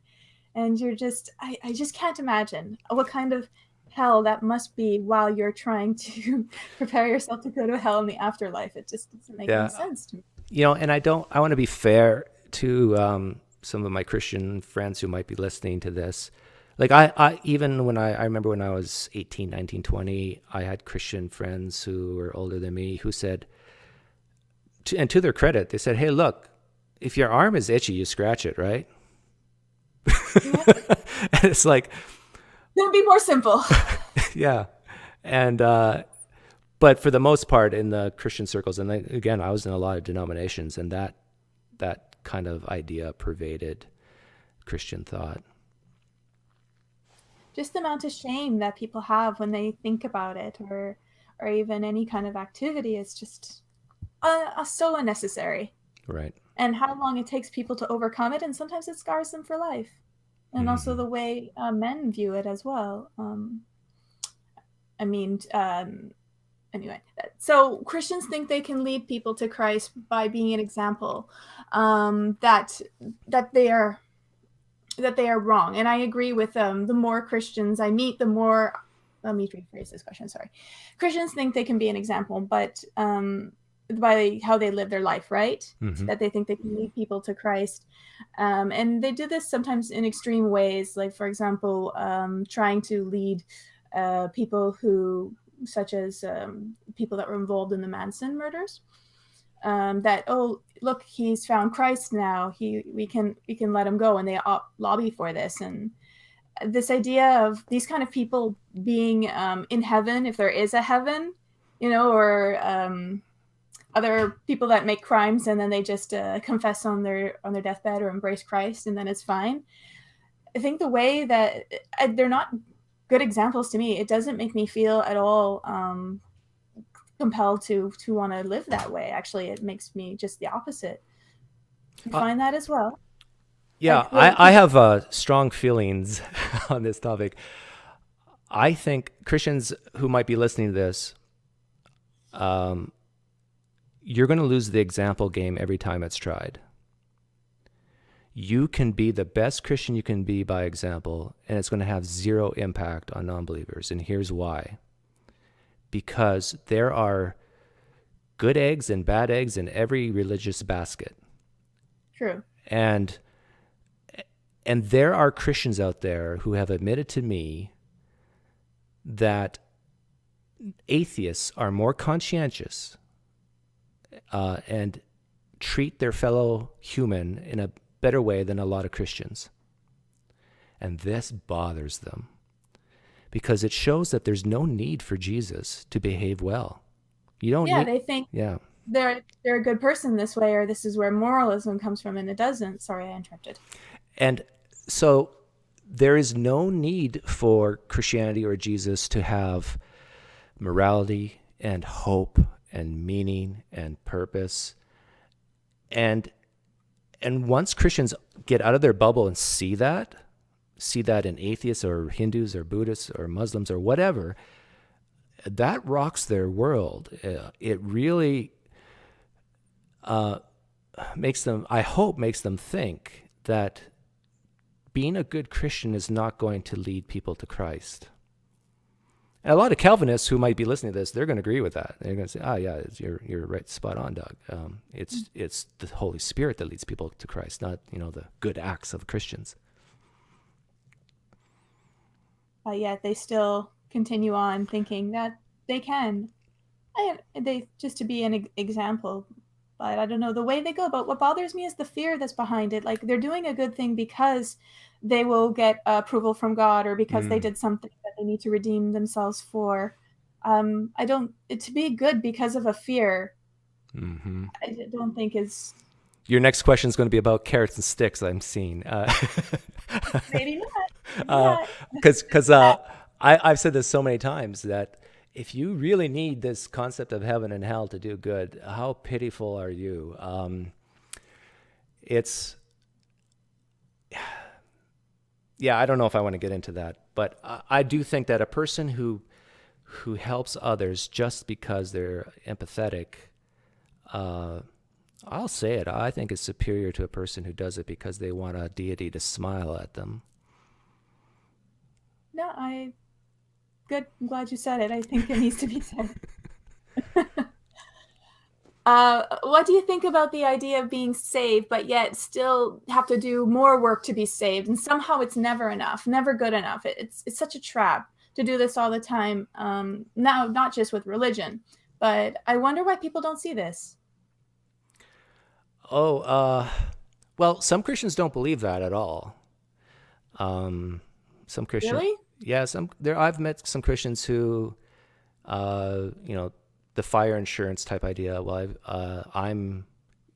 and you're just I just can't imagine what kind of hell that must be while you're trying to prepare yourself to go to hell in the afterlife. It just doesn't make any Yeah. sense to me. And I want to be fair to some of my Christian friends who might be listening to this. Like I even when I remember when I was 18, 19, 20, I had Christian friends who were older than me who said, and to their credit, they said, hey, look, if your arm is itchy, you scratch it, right? Yeah. And it's like, It'll be more simple. yeah. And, but for the most part in the Christian circles, and again, I was in a lot of denominations, and that kind of idea pervaded Christian thought. Just the amount of shame that people have when they think about it, or even any kind of activity, is just so unnecessary. Right. And how long it takes people to overcome it, and sometimes it scars them for life. And also the way men view it as well. I mean, anyway, so Christians think they can lead people to Christ by being an example, that they are wrong. And I agree with them. The more Christians I meet, the more, let me rephrase this question, sorry. Christians think they can be an example, but by how they live their life, right? Mm-hmm. That they think they can lead people to Christ. And they do this sometimes in extreme ways, like, for example, trying to lead people who, such as people that were involved in the Manson murders. That, oh, look, he's found Christ now, we can let him go, and they lobby for this. And this idea of these kind of people being in heaven, if there is a heaven, or other people that make crimes and then they just confess on their deathbed or embrace Christ and then it's fine. I think the way that they're not good examples to me. It doesn't make me feel at all compelled to want to live that way. Actually, it makes me just the opposite. You find that as well? Yeah, Like, I have strong feelings on this topic. I think Christians who might be listening to this, you're going to lose the example game every time it's tried. You can be the best Christian you can be by example, and it's going to have zero impact on non-believers. And here's why. Because there are good eggs and bad eggs in every religious basket. True. And there are Christians out there who have admitted to me that atheists are more conscientious and treat their fellow human in a better way than a lot of Christians. And this bothers them because it shows that there's no need for Jesus to behave well. You don't need, they think yeah. they're a good person this way, or this is where moralism comes from, and it doesn't. Sorry, I interrupted. And so there is no need for Christianity or Jesus to have morality and hope and meaning and purpose. And once Christians get out of their bubble and see that in atheists or Hindus or Buddhists or Muslims or whatever, that rocks their world. It really makes them think that being a good Christian is not going to lead people to Christ. And a lot of Calvinists who might be listening to this, they're going to agree with that. They're going to say, "Ah, yeah, you're right, spot on, Doug. It's the Holy Spirit that leads people to Christ, not the good acts of Christians." Yet they still continue on thinking that they can. They just to be an example, but I don't know the way they go. But what bothers me is the fear that's behind it. Like they're doing a good thing because they will get approval from God, or because they did something that they need to redeem themselves for. I don't to be good because of a fear. Mm-hmm. I don't think is Your next question is going to be about carrots and sticks. I'm seeing. maybe not. Maybe not. Because I've said this so many times that if you really need this concept of heaven and hell to do good, how pitiful are you? It's, yeah, I don't know if I want to get into that, but I do think that a person who helps others just because they're empathetic, I'll say it, I think is superior to a person who does it because they want a deity to smile at them. No, good. I'm glad you said it. I think it needs to be said. What do you think about the idea of being saved, but yet still have to do more work to be saved? And somehow it's never enough, never good enough. It's such a trap to do this all the time. Now, not just with religion, but I wonder why people don't see this. Well, some Christians don't believe that at all. Some Christian, Really? yeah, I've met some Christians who, the fire insurance type idea. Well, I'm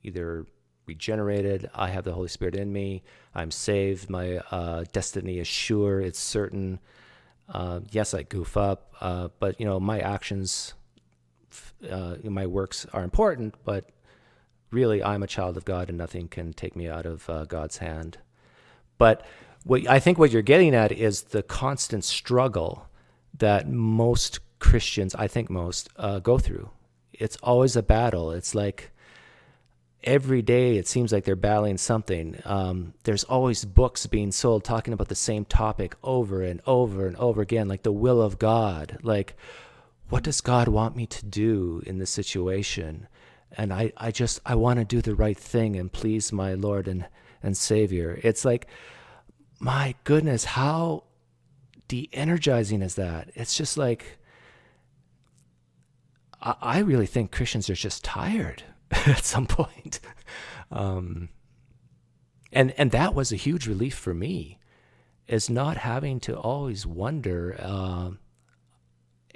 either regenerated, I have the Holy Spirit in me, I'm saved, my destiny is sure, it's certain. Yes, I goof up, but my actions, my works are important, but really I'm a child of God and nothing can take me out of God's hand. But I think what you're getting at is the constant struggle that most Christians, I think most, go through. It's always a battle. It's like every day it seems like they're battling something. There's always books being sold talking about the same topic over and over and over again, like the will of God. Like, what does God want me to do in this situation? And I want to do the right thing and please my Lord and Savior. It's like, my goodness, how de-energizing is that? It's just like, I really think Christians are just tired at some point. And that was a huge relief for me, is not having to always wonder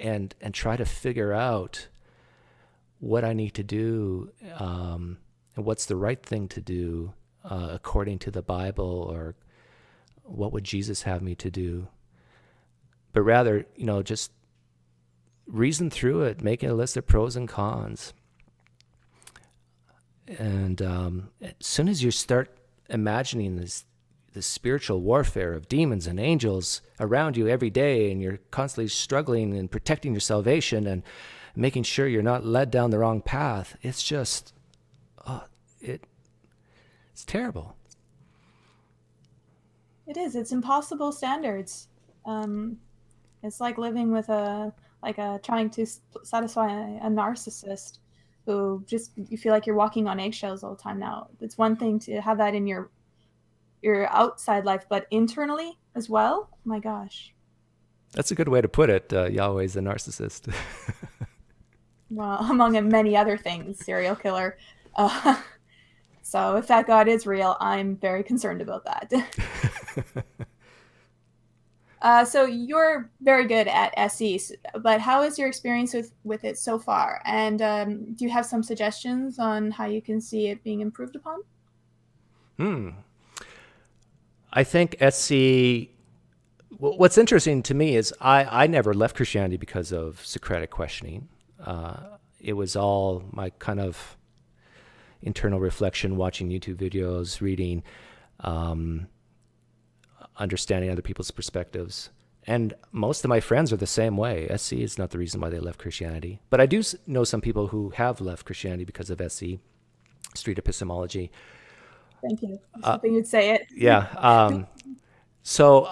and try to figure out what I need to do and what's the right thing to do according to the Bible, or what would Jesus have me to do? But rather, just reason through it, making a list of pros and cons. And as soon as you start imagining this spiritual warfare of demons and angels around you every day, and you're constantly struggling and protecting your salvation and making sure you're not led down the wrong path, it's just, it's terrible. It is. It's impossible standards. It's like living with trying to satisfy a narcissist who just, you feel like you're walking on eggshells all the time. Now, it's one thing to have that in your outside life, but internally as well. Oh my gosh. That's a good way to put it. Yahweh's a narcissist. Well, among many other things, serial killer. So if that God is real, I'm very concerned about that. So you're very good at SE, but how is your experience with it so far? And do you have some suggestions on how you can see it being improved upon? I think SC, what's interesting to me is I never left Christianity because of Socratic questioning. It was all my kind of internal reflection, watching YouTube videos, reading, understanding other people's perspectives. And most of my friends are the same way. SC is not the reason why they left Christianity. But I do know some people who have left Christianity because of SC, street epistemology. Thank you. I was hoping you'd say it. Yeah. So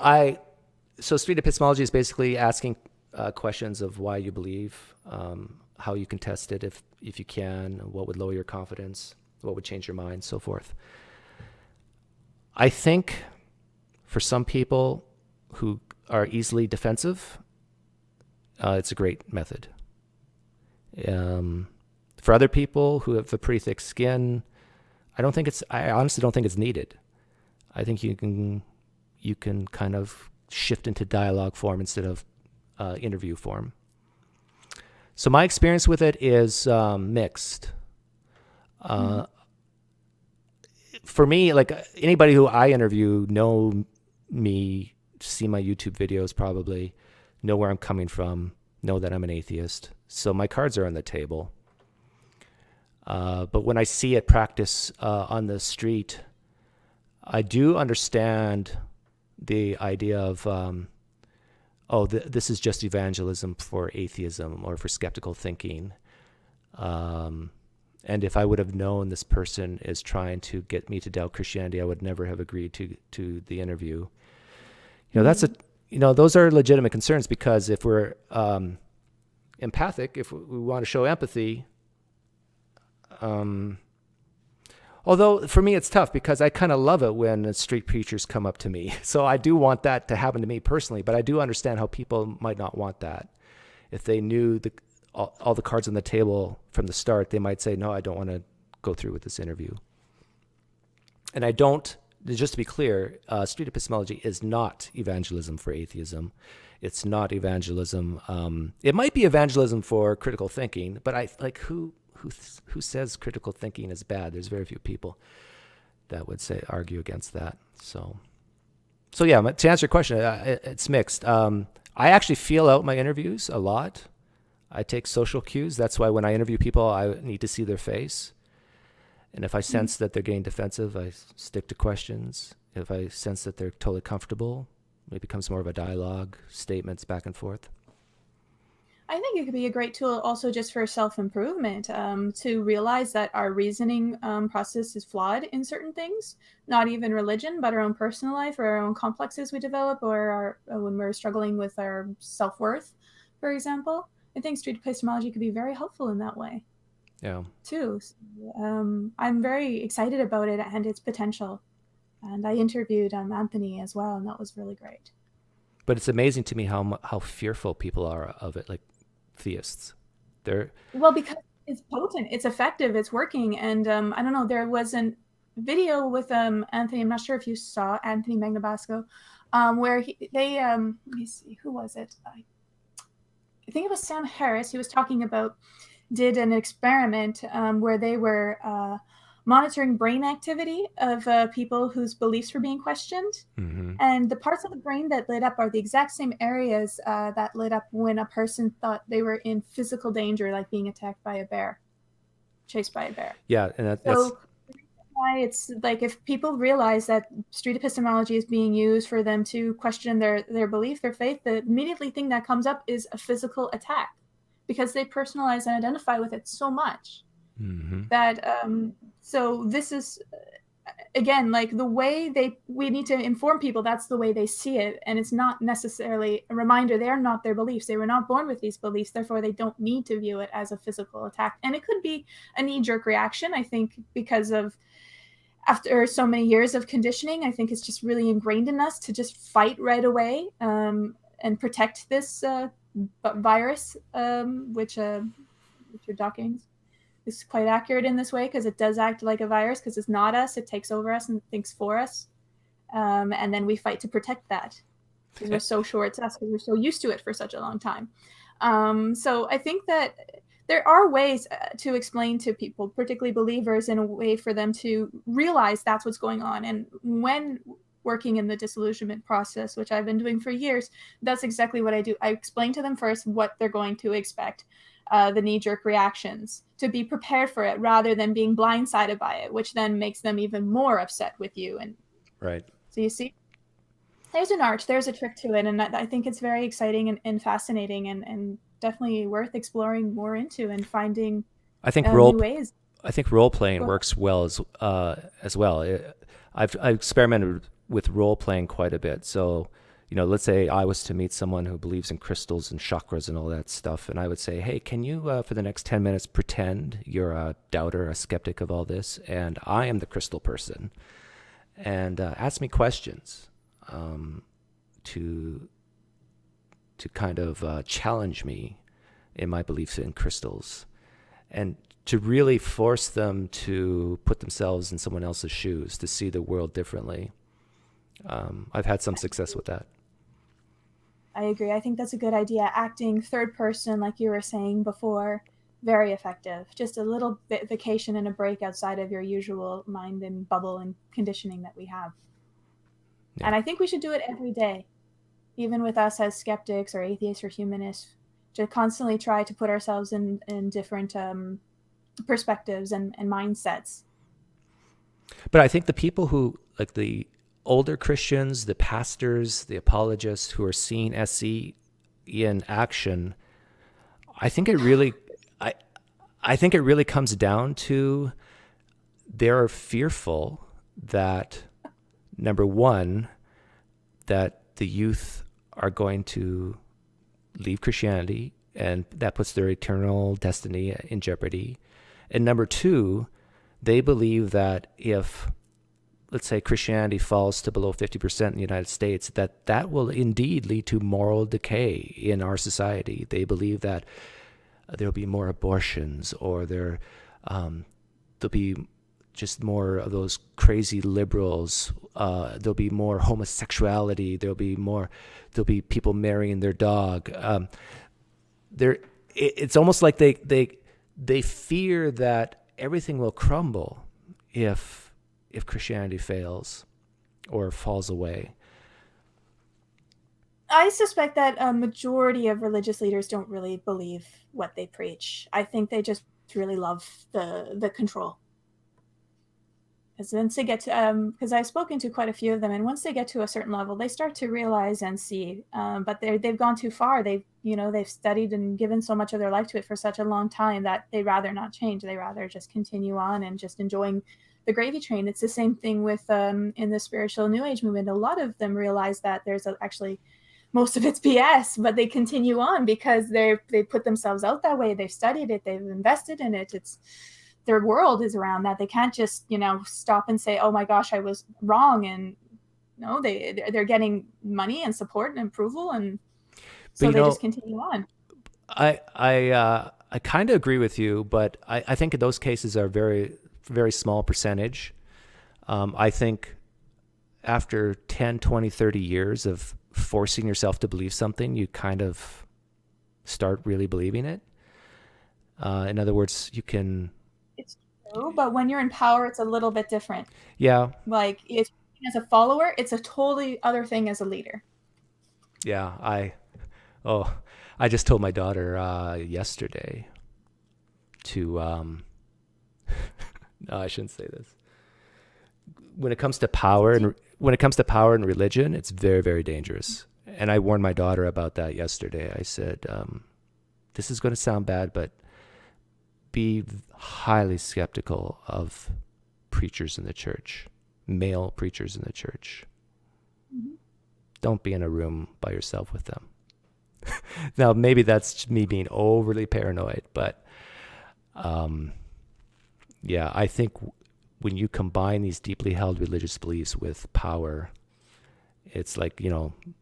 street epistemology is basically asking questions of why you believe, how you can test it if you can, what would lower your confidence, what would change your mind, so forth. I think for some people who are easily defensive, it's a great method. For other people who have a pretty thick skin, I honestly don't think it's needed. I think you can kind of shift into dialogue form instead of interview form. So my experience with it is mixed. For me, like anybody who I interview know me, see my YouTube videos probably, know where I'm coming from, know that I'm an atheist. So my cards are on the table. But when I see it practice on the street, I do understand the idea of, this is just evangelism for atheism or for skeptical thinking. And if I would have known this person is trying to get me to doubt Christianity, I would never have agreed to the interview. Those are legitimate concerns, because if we're empathic, if we want to show empathy, although for me it's tough because I kind of love it when street preachers come up to me. So I do want that to happen to me personally, but I do understand how people might not want that. If they knew all the cards on the table from the start, they might say, no, I don't want to go through with this interview. And I don't, just to be clear, street epistemology is not evangelism for atheism. It's not evangelism. It might be evangelism for critical thinking, but who says critical thinking is bad? There's very few people that would argue against that. So yeah, to answer your question, it's mixed. I actually feel out my interviews a lot. I take social cues. That's why when I interview people, I need to see their face. And if I sense that they're getting defensive, I stick to questions. If I sense that they're totally comfortable, it becomes more of a dialogue, statements back and forth. I think it could be a great tool also just for self-improvement, to realize that our reasoning process is flawed in certain things, not even religion, but our own personal life or our own complexes we develop, or when we're struggling with our self-worth, for example. I think street epistemology could be very helpful in that way. Yeah. Too. I'm very excited about it and its potential. And I interviewed Anthony as well, and that was really great. But it's amazing to me how fearful people are of it, like theists. Well, because it's potent, it's effective, it's working. And I don't know, there was a video with Anthony, I'm not sure if you saw Anthony Magnabasco, where let me see, who was it? I think it was Sam Harris. He was talking about, did an experiment where they were monitoring brain activity of people whose beliefs were being questioned. Mm-hmm. And the parts of the brain that lit up are the exact same areas that lit up when a person thought they were in physical danger, like being attacked by a bear, chased by a bear. Yeah, and that's why it's like, if people realize that street epistemology is being used for them to question their belief, their faith, the immediately thing that comes up is a physical attack, because they personalize and identify with it so much. Mm-hmm. That so this is again, like the way we need to inform people, that's the way they see it. And it's not necessarily a reminder they're not their beliefs. They were not born with these beliefs. Therefore, they don't need to view it as a physical attack. And it could be a knee-jerk reaction, I think, because of after so many years of conditioning. I think it's just really ingrained in us to just fight right away and protect this virus, which Richard Dawkins is quite accurate in this way, because it does act like a virus, because it's not us, it takes over us and thinks for us. And then we fight to protect that, because we're so sure it's us, because we're so used to it for such a long time. So I think that there are ways to explain to people, particularly believers, in a way for them to realize that's what's going on. And when working in the disillusionment process, which I've been doing for years, that's exactly what I do. I explain to them first what they're going to expect, the knee-jerk reactions, to be prepared for it rather than being blindsided by it, which then makes them even more upset with you. And right. So you see, there's an art, there's a trick to it. And I think it's very exciting and fascinating, and definitely worth exploring more into and finding new ways. I think role playing works well as well. I've experimented with role playing quite a bit. So let's say I was to meet someone who believes in crystals and chakras and all that stuff, and I would say, hey, can you, for the next 10 minutes, pretend you're a doubter, a skeptic of all this, and I am the crystal person, and ask me questions to kind of challenge me in my beliefs in crystals, and to really force them to put themselves in someone else's shoes, to see the world differently. I've had some success with that. I agree. I think that's a good idea. Acting third person, like you were saying before, very effective. Just a little bit vacation and a break outside of your usual mind and bubble and conditioning that we have. Yeah. And I think we should do it every day, even with us as skeptics or atheists or humanists, to constantly try to put ourselves in different perspectives and mindsets. But I think the people who, like the older Christians, the pastors, the apologists who are seeing SE in action, I think it really, I think it really comes down to they're fearful that, number one, that the youth are going to leave Christianity, and that puts their eternal destiny in jeopardy. And number two, they believe that if, let's say, Christianity falls to below 50% in the United States, that will indeed lead to moral decay in our society. They believe that there'll be more abortions, or there'll be just more of those crazy liberals. There'll be more homosexuality. There'll be people marrying their dog. It's almost like they fear that everything will crumble if Christianity fails or falls away. I suspect that a majority of religious leaders don't really believe what they preach. I think they just really love the control. Because once they get to, because I've spoken to quite a few of them, and once they get to a certain level, they start to realize and see, but they've gone too far. They've studied and given so much of their life to it for such a long time that they'd rather not change. They rather just continue on and just enjoying the gravy train. It's the same thing with in the spiritual New Age movement. A lot of them realize that there's actually most of it's BS, but they continue on because they put themselves out that way. They've studied it. They've invested in it. It's their world is around that. They can't just stop and say, oh my gosh, I was wrong. And no, they're getting money and support and approval, and so they just continue on. I kind of agree with you, but I think those cases are very, very small percentage. I think after 10, 20, 30 years of forcing yourself to believe something, you kind of start really believing it. In other words, you can... It's true, but when you're in power, it's a little bit different. Yeah. Like, if as a follower, it's a totally other thing as a leader. Yeah, I just told my daughter yesterday to no, I shouldn't say this. When it comes to power and religion, it's very, very dangerous. And I warned my daughter about that yesterday. I said, this is going to sound bad, but be highly skeptical of preachers in the church, male preachers in the church. Mm-hmm. Don't be in a room by yourself with them. Now, maybe that's me being overly paranoid, but yeah, I think when you combine these deeply held religious beliefs with power, it's like,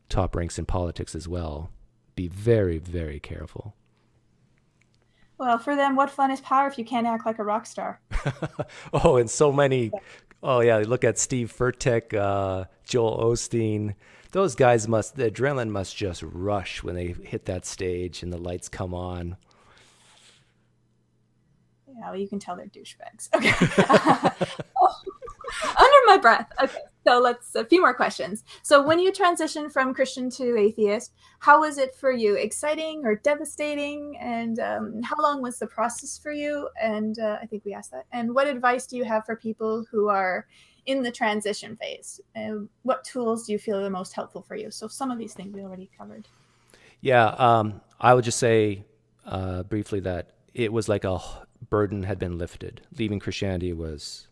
top ranks in politics as well. Be very, very careful. Well, for them, what fun is power if you can't act like a rock star? Oh, and so many. Oh, yeah. Look at Steve Furtick, Joel Osteen. Those guys the adrenaline must just rush when they hit that stage and the lights come on. Yeah, well, you can tell they're douchebags. Okay. Under my breath. Okay, so a few more questions. So when you transitioned from Christian to atheist, how was it for you? Exciting or devastating? And how long was the process for you? And I think we asked that. And what advice do you have for people who are in the transition phase? And what tools do you feel are the most helpful for you? So some of these things we already covered. Yeah, I would just say briefly that it was like a burden had been lifted. Leaving Christianity was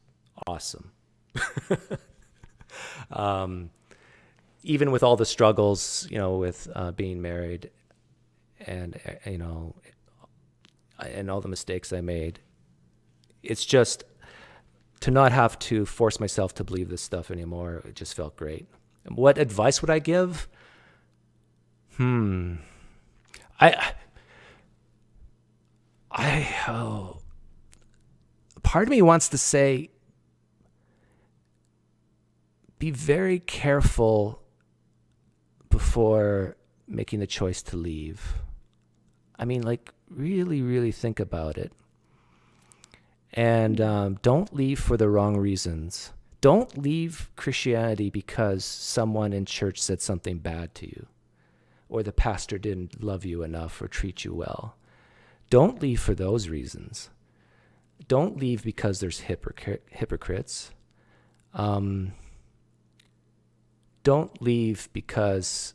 awesome. even with all the struggles, with being married and, and all the mistakes I made, it's just to not have to force myself to believe this stuff anymore. It just felt great. What advice would I give? I, part of me wants to say, be very careful before making the choice to leave. I mean, like, really, really think about it. And don't leave for the wrong reasons. Don't leave Christianity because someone in church said something bad to you, or the pastor didn't love you enough or treat you well. Don't leave for those reasons. Don't leave because there's hypocrites. Don't leave because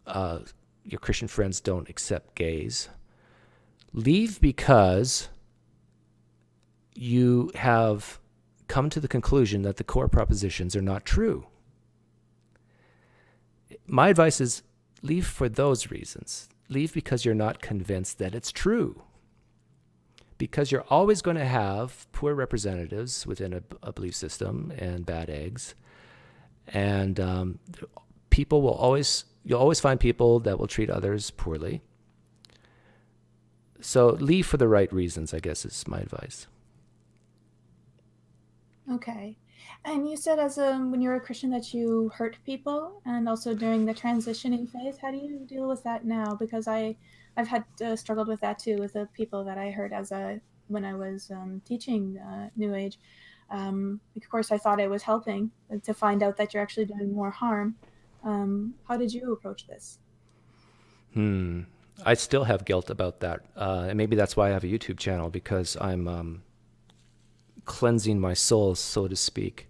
your Christian friends don't accept gays. Leave because you have come to the conclusion that the core propositions are not true. My advice is leave for those reasons. Leave because you're not convinced that it's true. Because you're always going to have poor representatives within a belief system and bad eggs. And you'll always find people that will treat others poorly. So leave for the right reasons, I guess, is my advice. Okay. And you said when you were a Christian that you hurt people, and also during the transitioning phase. How do you deal with that now? Because I've had struggled with that too, with the people that I hurt when I was teaching New Age. Of course, I thought I was helping, to find out that you're actually doing more harm. How did you approach this? I still have guilt about that. And maybe that's why I have a YouTube channel, because I'm cleansing my soul, so to speak.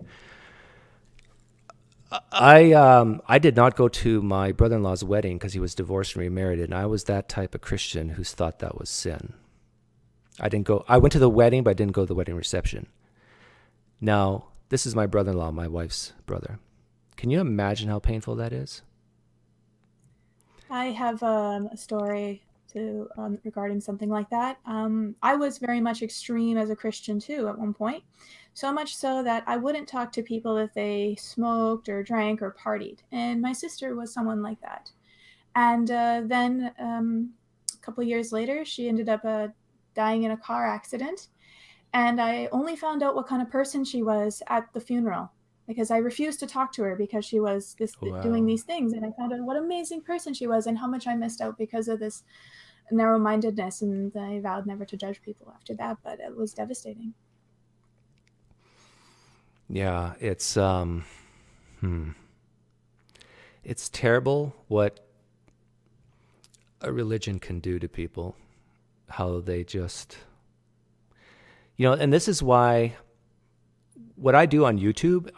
I did not go to my brother-in-law's wedding because he was divorced and remarried, and I was that type of Christian who thought that was sin. I didn't go. I went to the wedding, but I didn't go to the wedding reception. Now, this is my brother-in-law, my wife's brother. Can you imagine how painful that is? I have a story regarding something like that. I was very much extreme as a Christian too at one point, so much so that I wouldn't talk to people if they smoked or drank or partied. And my sister was someone like that. And then a couple of years later, she ended up dying in a car accident. And I only found out what kind of person she was at the funeral, because I refused to talk to her because she was doing Wow. these things. And I found out what an amazing person she was and how much I missed out because of this narrow-mindedness. And I vowed never to judge people after that, but it was devastating. Yeah, it's terrible what a religion can do to people. How they just, and this is why what I do on YouTube,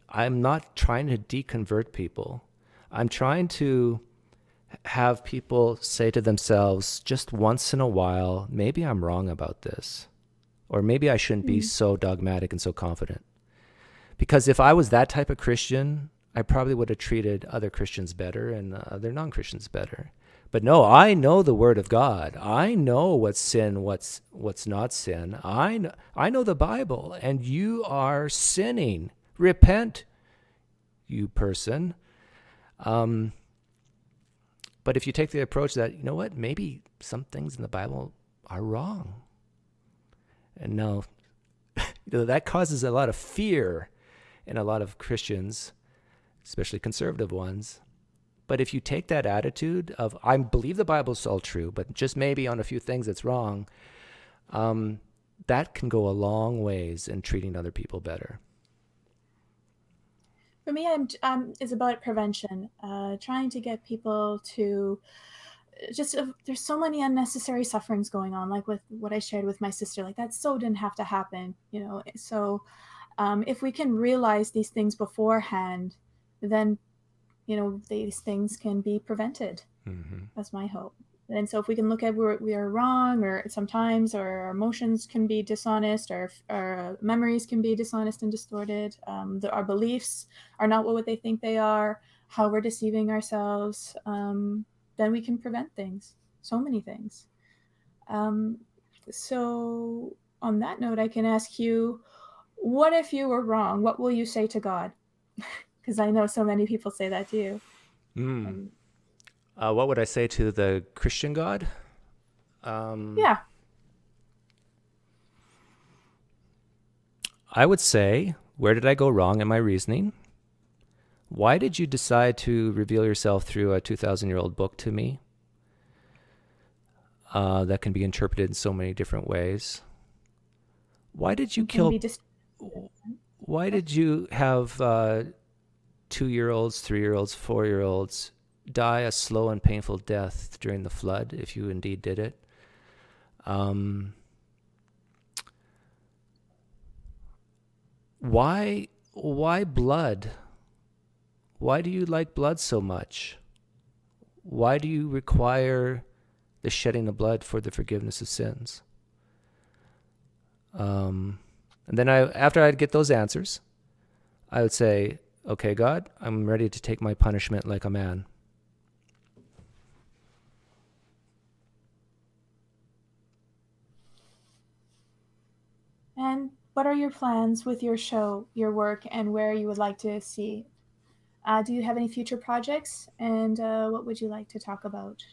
I'm not trying to deconvert people. I'm trying to have people say to themselves just once in a while, maybe I'm wrong about this, or maybe I shouldn't be so dogmatic and so confident. Because if I was that type of Christian, I probably would have treated other Christians better and other non-Christians better. But no, I know the Word of God. I know what's sin, what's not sin. I know the Bible, and you are sinning. Repent, you person. But if you take the approach that, you know what, maybe some things in the Bible are wrong. And no, that causes a lot of fear in a lot of Christians, especially conservative ones. But if you take that attitude of, I believe the Bible's all true, but just maybe on a few things it's wrong, that can go a long ways in treating other people better. For me, it's about prevention, trying to get people to there's so many unnecessary sufferings going on, like with what I shared with my sister. Like, that so didn't have to happen, So if we can realize these things beforehand, then these things can be prevented. Mm-hmm. That's my hope. And so if we can look at where we are wrong, or sometimes our emotions can be dishonest, or our memories can be dishonest and distorted, our beliefs are not what they think they are, how we're deceiving ourselves, then we can prevent things, so many things. Um, so, on that note, I can ask you, what if you were wrong? What will you say to God? Because I know so many people say that to you. Mm. Um, What would I say to the Christian God? Um, yeah, I would say, where did I go wrong in my reasoning? Why did you decide to reveal yourself through a 2,000-year-old book to me? That can be interpreted in so many different ways. Why did you it can be kill? just. Why did you have 2-year-olds, 3-year-olds, 4-year-olds die a slow and painful death during the flood? If you indeed did it, um, why blood? Why do you like blood so much? Why do you require the shedding of blood for the forgiveness of sins? And then after I'd get those answers, I would say, okay, God, I'm ready to take my punishment like a man. And what are your plans with your show, your work, and where you would like to see? Do you have any future projects? And what would you like to talk about?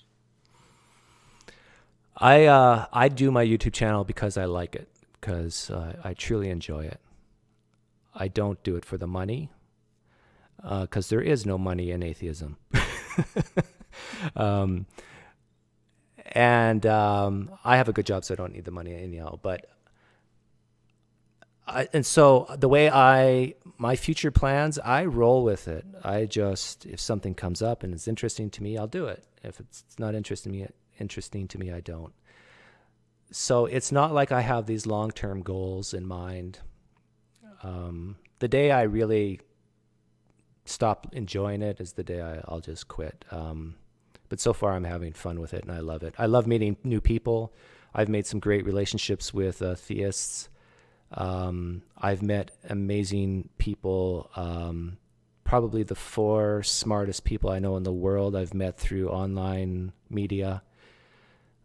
I do my YouTube channel because I like it, because I truly enjoy it. I don't do it for the money, because there is no money in atheism. um, and I have a good job, so I don't need the money anyhow. But and so the way my future plans, I roll with it. I just, if something comes up and it's interesting to me, I'll do it. If it's not interesting to me, I don't. So it's not like I have these long-term goals in mind. The day I really stop enjoying it is the day I'll just quit. But so far, I'm having fun with it, and I love it. I love meeting new people. I've made some great relationships with theists. I've met amazing people. Probably the 4 smartest people I know in the world I've met through online media,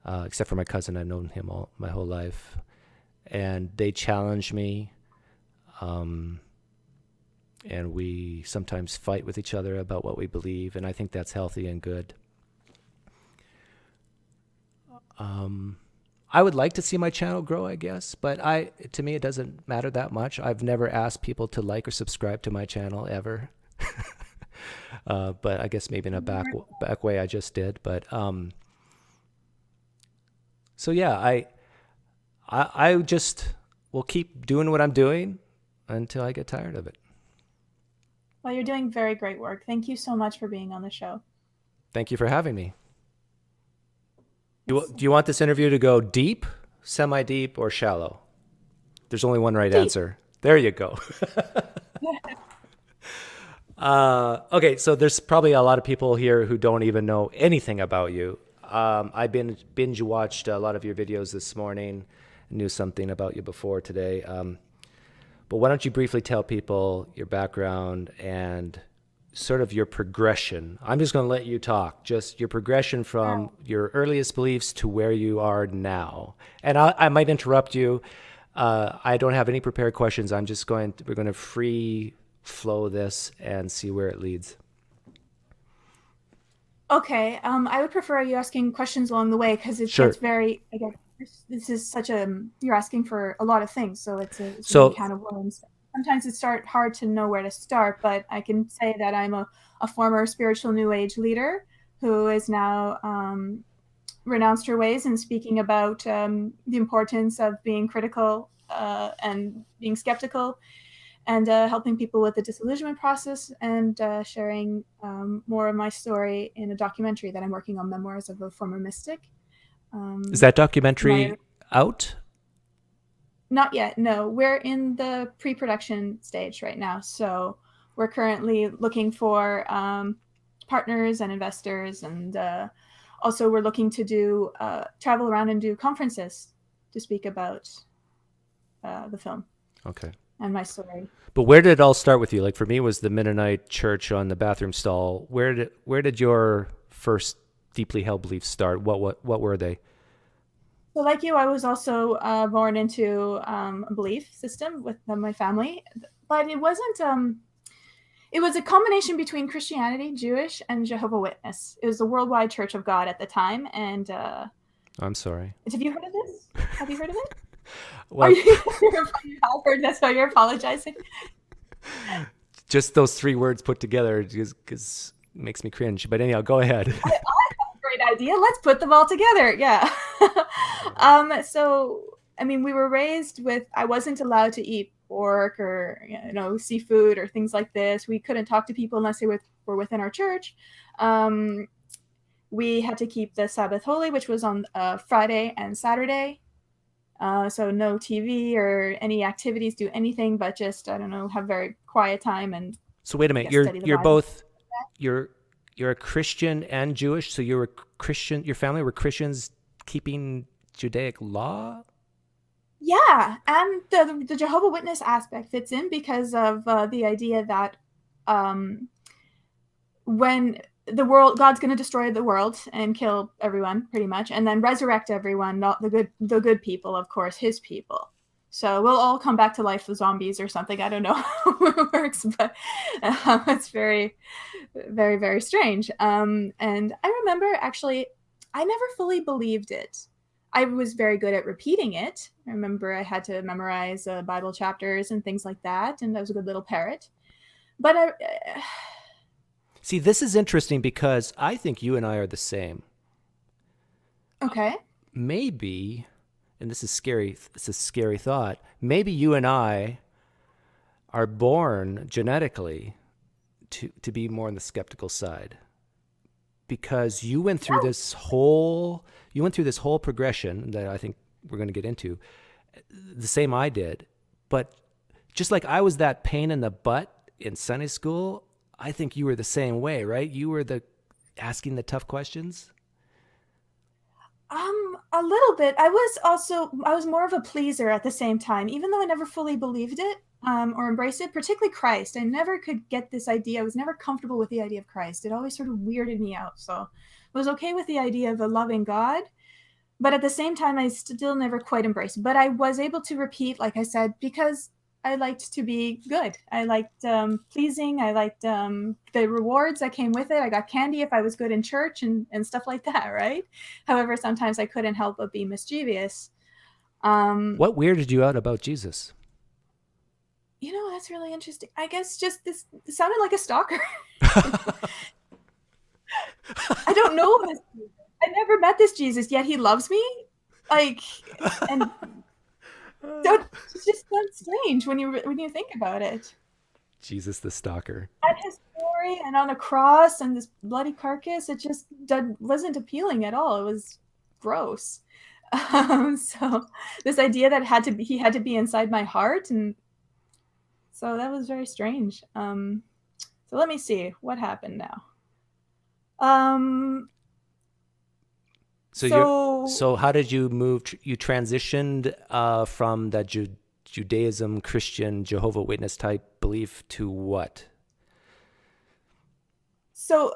except for my cousin. I've known him my whole life. And they challenge me. And we sometimes fight with each other about what we believe, and I think that's healthy and good. I would like to see my channel grow, I guess, but to me, it doesn't matter that much. I've never asked people to like or subscribe to my channel ever. But I guess maybe in a back way I just did. But so yeah, I just will keep doing what I'm doing until I get tired of it. Well, you're doing very great work. Thank you so much for being on the show. Thank you for having me. Yes. Do you want this interview to go deep, semi-deep, or shallow? There's only one right Deep. answer. There you go. Okay, so there's probably a lot of people here who don't even know anything about you. I've been binge watched a lot of your videos this morning. Knew something about you before today. But why don't you briefly tell people your background and sort of your progression? I'm just going to let you talk. Just your progression from your earliest beliefs to where you are now. And I might interrupt you. I don't have any prepared questions. We're going to free flow this and see where it leads. Okay. I would prefer you asking questions along the way because it Sure. gets very, again, this is such a, you're asking for a lot of things. So it's a big So can of worms. Sometimes it's hard to know where to start, but I can say that I'm a former spiritual New Age leader who is now renounced her ways and speaking about the importance of being critical and being skeptical and helping people with the disillusionment process and sharing more of my story in a documentary that I'm working on, Memoirs of a Former Mystic. is that My documentary out? Not yet, no. We're in the pre-production stage right now, so we're currently looking for partners and investors, and also we're looking to do travel around and do conferences to speak about the film. Okay. and my story. But where did it all start with you? Like for me, it was the Mennonite church on the bathroom stall. Where did your first deeply held beliefs start? What were they? So, like you, I was also born into a belief system with my family, but it wasn't. It was a combination between Christianity, Jewish, and Jehovah Witness. It was the Worldwide Church of God at the time. And I'm sorry. have you heard of this? Have you heard of it? Are Well, you? You have heard. That's why you're apologizing. just those three words put together just makes me cringe. But anyhow, go ahead. Great idea. Let's put them all together. Yeah. So, I mean, we were raised with, I wasn't allowed to eat pork or, seafood or things like this. We couldn't talk to people unless they were within our church. Um, we had to keep the Sabbath holy, which was on Friday and Saturday. So no TV or any activities, do anything but just, I don't know, have very quiet time and So wait a I minute. guess You're study the you're Bible. both you're you're a Christian and Jewish. So you're a Christian. Your family were Christians keeping Judaic law. Yeah, and the Jehovah Witness aspect fits in because of the idea that um, when God's going to destroy the world and kill everyone, pretty much, and then resurrect everyone, not the good people, of course, His people. So we'll all come back to life as zombies or something. I don't know how it works, but it's very, very, very strange. And I remember actually, I never fully believed it. I was very good at repeating it. I remember I had to memorize Bible chapters and things like that, and I was a good little parrot. But See, this is interesting because I think you and I are the same. okay, Maybe, and this is scary. It's a scary thought. Maybe you and I are born genetically to be more on the skeptical side because you went through this whole progression that I think we're going to get into, the same I did. But just like I was that pain in the butt in Sunday school, I think you were the same way, right? You were the asking the tough questions. a little bit. I was more of a pleaser at the same time, even though I never fully believed it or embraced it. Particularly Christ, I never could get this idea. I was never comfortable with the idea of Christ. It always sort of weirded me out. So I was okay with the idea of a loving God, but at the same time, I still never quite embraced. But I was able to repeat, like I said, because I liked to be good. I liked pleasing. I liked the rewards that came with it. I got candy if I was good in church and stuff like that, right? However, sometimes I couldn't help but be mischievous. Um, What weirded you out about Jesus? that's really interesting. I guess just this sounded like a stalker. I don't know this. I never met this Jesus, yet he loves me. Like, and it's just so strange when you think about it. Jesus the stalker. At his story and on a cross and this bloody carcass, it just wasn't appealing at all. It was gross. So this idea that he had to be inside my heart, and so that was very strange. So let me see what happened now. Um, So you're so so how did you move? You transitioned from that Judaism, Christian, Jehovah Witness type belief to what? so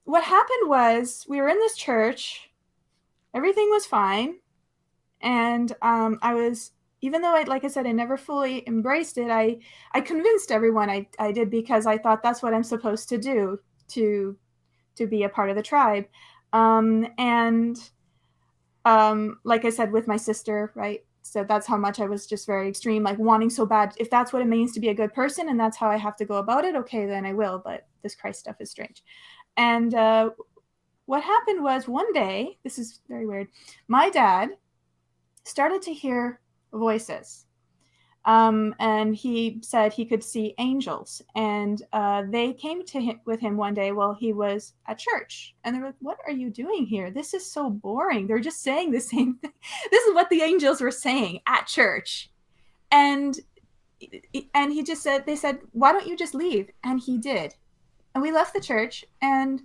what happened was we were in this church, everything was fine, and I was, even though like I said, I never fully embraced it. I convinced everyone I did because I thought that's what I'm supposed to do to to be a part of the tribe. And like I said, with my sister, right? So that's how much I was just very extreme, like wanting so bad. If that's what it means to be a good person and that's how I have to go about it, okay, then I will. But this Christ stuff is strange. And what happened was one day, this is very weird, my dad started to hear voices. And he said he could see angels, and they came to him with him one day while he was at church, and they were like, "What are you doing here? This is so boring. They're just saying the same thing." This is what the angels were saying at church, and he just said, "They said, why don't you just leave?" And he did, and we left the church, and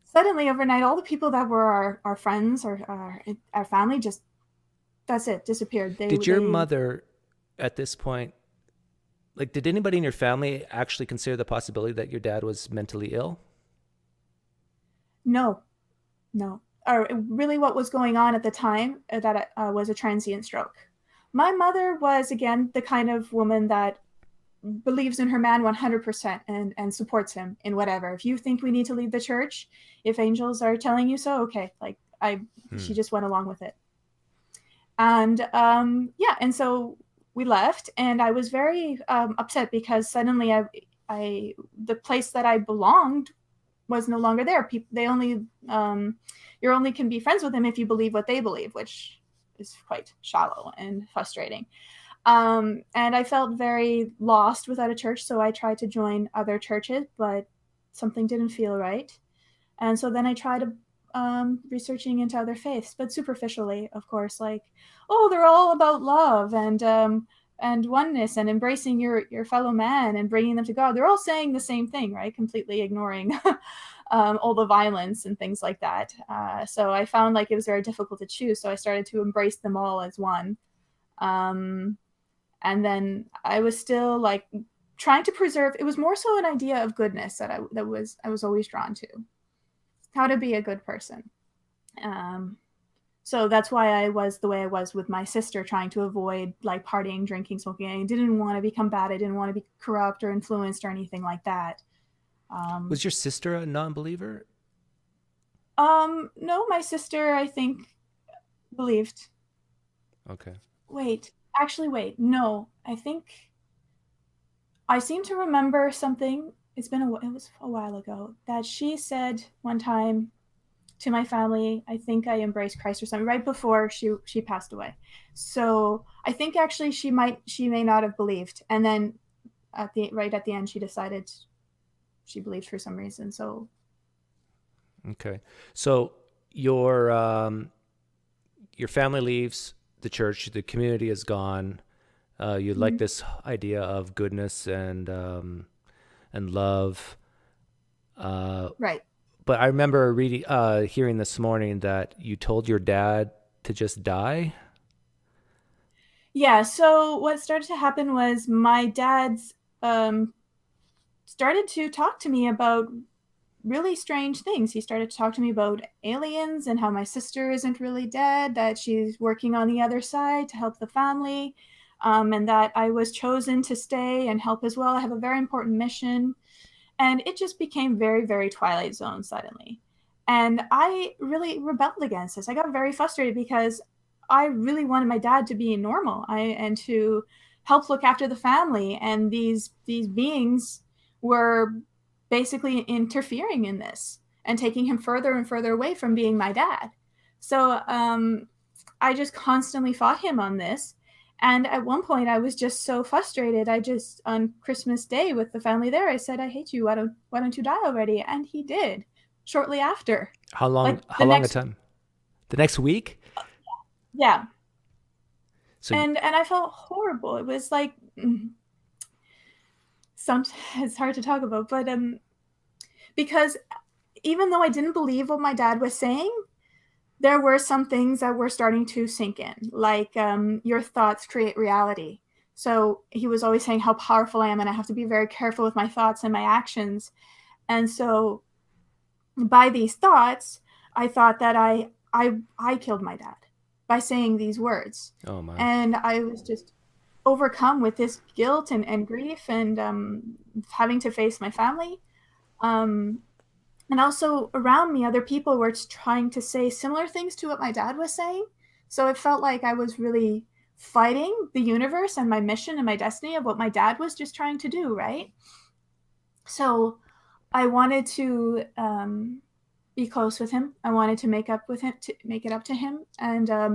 suddenly overnight, all the people that were our friends or our family just, that's it, disappeared. Did your mother at this point, like, did anybody in your family actually consider the possibility that your dad was mentally ill? No, no. Or really, what was going on at the time that was a transient stroke. My mother was, again, the kind of woman that believes in her man 100% and supports him in whatever. If you think we need to leave the church, if angels are telling you so, okay. Like, she just went along with it. And yeah, and so we left, and I was very upset because suddenly the place that I belonged was no longer there. People, they only you only can be friends with them if you believe what they believe, which is quite shallow and frustrating. And I felt very lost without a church, so I tried to join other churches, but something didn't feel right. And so then I tried researching into other faiths, but superficially, of course, like, oh, they're all about love and oneness and embracing your fellow man and bringing them to God. They're all saying the same thing, right? Completely ignoring all the violence and things like that. So I found like it was very difficult to choose. So I started to embrace them all as one. Um, and then I was still like trying to preserve. It was more so an idea of goodness that I was always drawn to, how to be a good person. Um, so that's why I was the way I was with my sister, trying to avoid like partying, drinking, smoking. I didn't want to become bad. I didn't want to be corrupt or influenced or anything like that. Was your sister a non-believer? No, my sister, I think, believed. Okay. Wait, actually, wait. No, I think I seem to remember something. It was a while ago that she said one time to my family, I think I embraced Christ or something right before she passed away. So I think actually she may not have believed, and then right at the end she decided she believed for some reason. So Okay. So your family leaves the church, the community is gone. You like this idea of goodness and love. right. But I remember hearing this morning that you told your dad to just die. Yeah, so what started to happen was my dad's started to talk to me about really strange things. He started to talk to me about aliens and how my sister isn't really dead, that she's working on the other side to help the family, and that I was chosen to stay and help as well. I have a very important mission. And it just became very, very Twilight Zone suddenly. And I really rebelled against this. I got very frustrated because I really wanted my dad to be normal and to help look after the family. And these beings were basically interfering in this and taking him further and further away from being my dad. So I just constantly fought him on this. And at one point, I was just so frustrated. I just, on Christmas Day with the family there, I said, "I hate you. Why don't you die already?" And he did shortly after. How long? Like How the long a next, time? The next week. yeah. So And I felt horrible. It was like, some, it's hard to talk about, but because even though I didn't believe what my dad was saying, there were some things that were starting to sink in, like your thoughts create reality. So he was always saying how powerful I am, and I have to be very careful with my thoughts and my actions. And so, by these thoughts, I thought that I killed my dad by saying these words, oh my. and I was just overcome with this guilt and grief and having to face my family. Um, and also around me, other people were trying to say similar things to what my dad was saying. So it felt like I was really fighting the universe and my mission and my destiny of what my dad was just trying to do, right? So I wanted to be close with him. I wanted to make up with him, to make it up to him. And I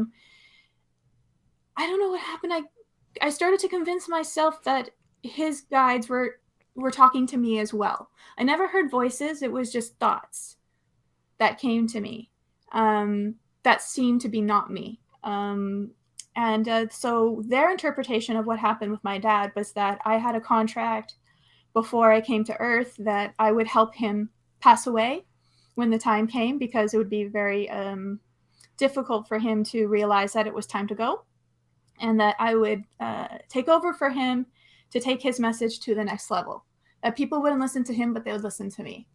don't know what happened. I started to convince myself that his guides were talking to me as well. I never heard voices. It was just thoughts that came to me that seemed to be not me. And so their interpretation of what happened with my dad was that I had a contract before I came to Earth that I would help him pass away when the time came, because it would be very difficult for him to realize that it was time to go. and that I would take over for him to take his message to the next level. That people wouldn't listen to him, but they would listen to me.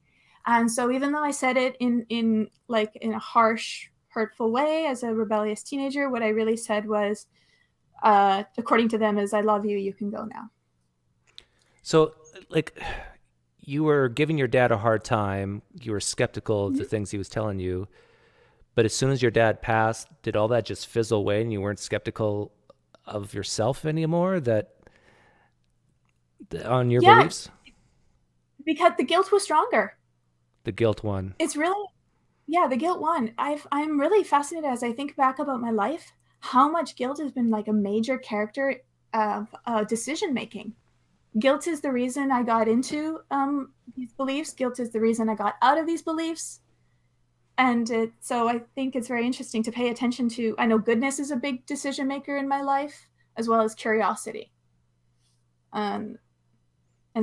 And so even though I said it in a harsh, hurtful way as a rebellious teenager, what I really said was, according to them, is, I love you, you can go now. So, like, you were giving your dad a hard time. You were skeptical of the things he was telling you. But as soon as your dad passed, did all that just fizzle away and you weren't skeptical of yourself anymore on your beliefs? Because the guilt was stronger. The guilt won. It's really, yeah, the guilt won. I'm really fascinated as I think back about my life, how much guilt has been like a major character of decision making. Guilt is the reason I got into these beliefs. Guilt is the reason I got out of these beliefs. And so I think it's very interesting to pay attention to. I know goodness is a big decision maker in my life, as well as curiosity. And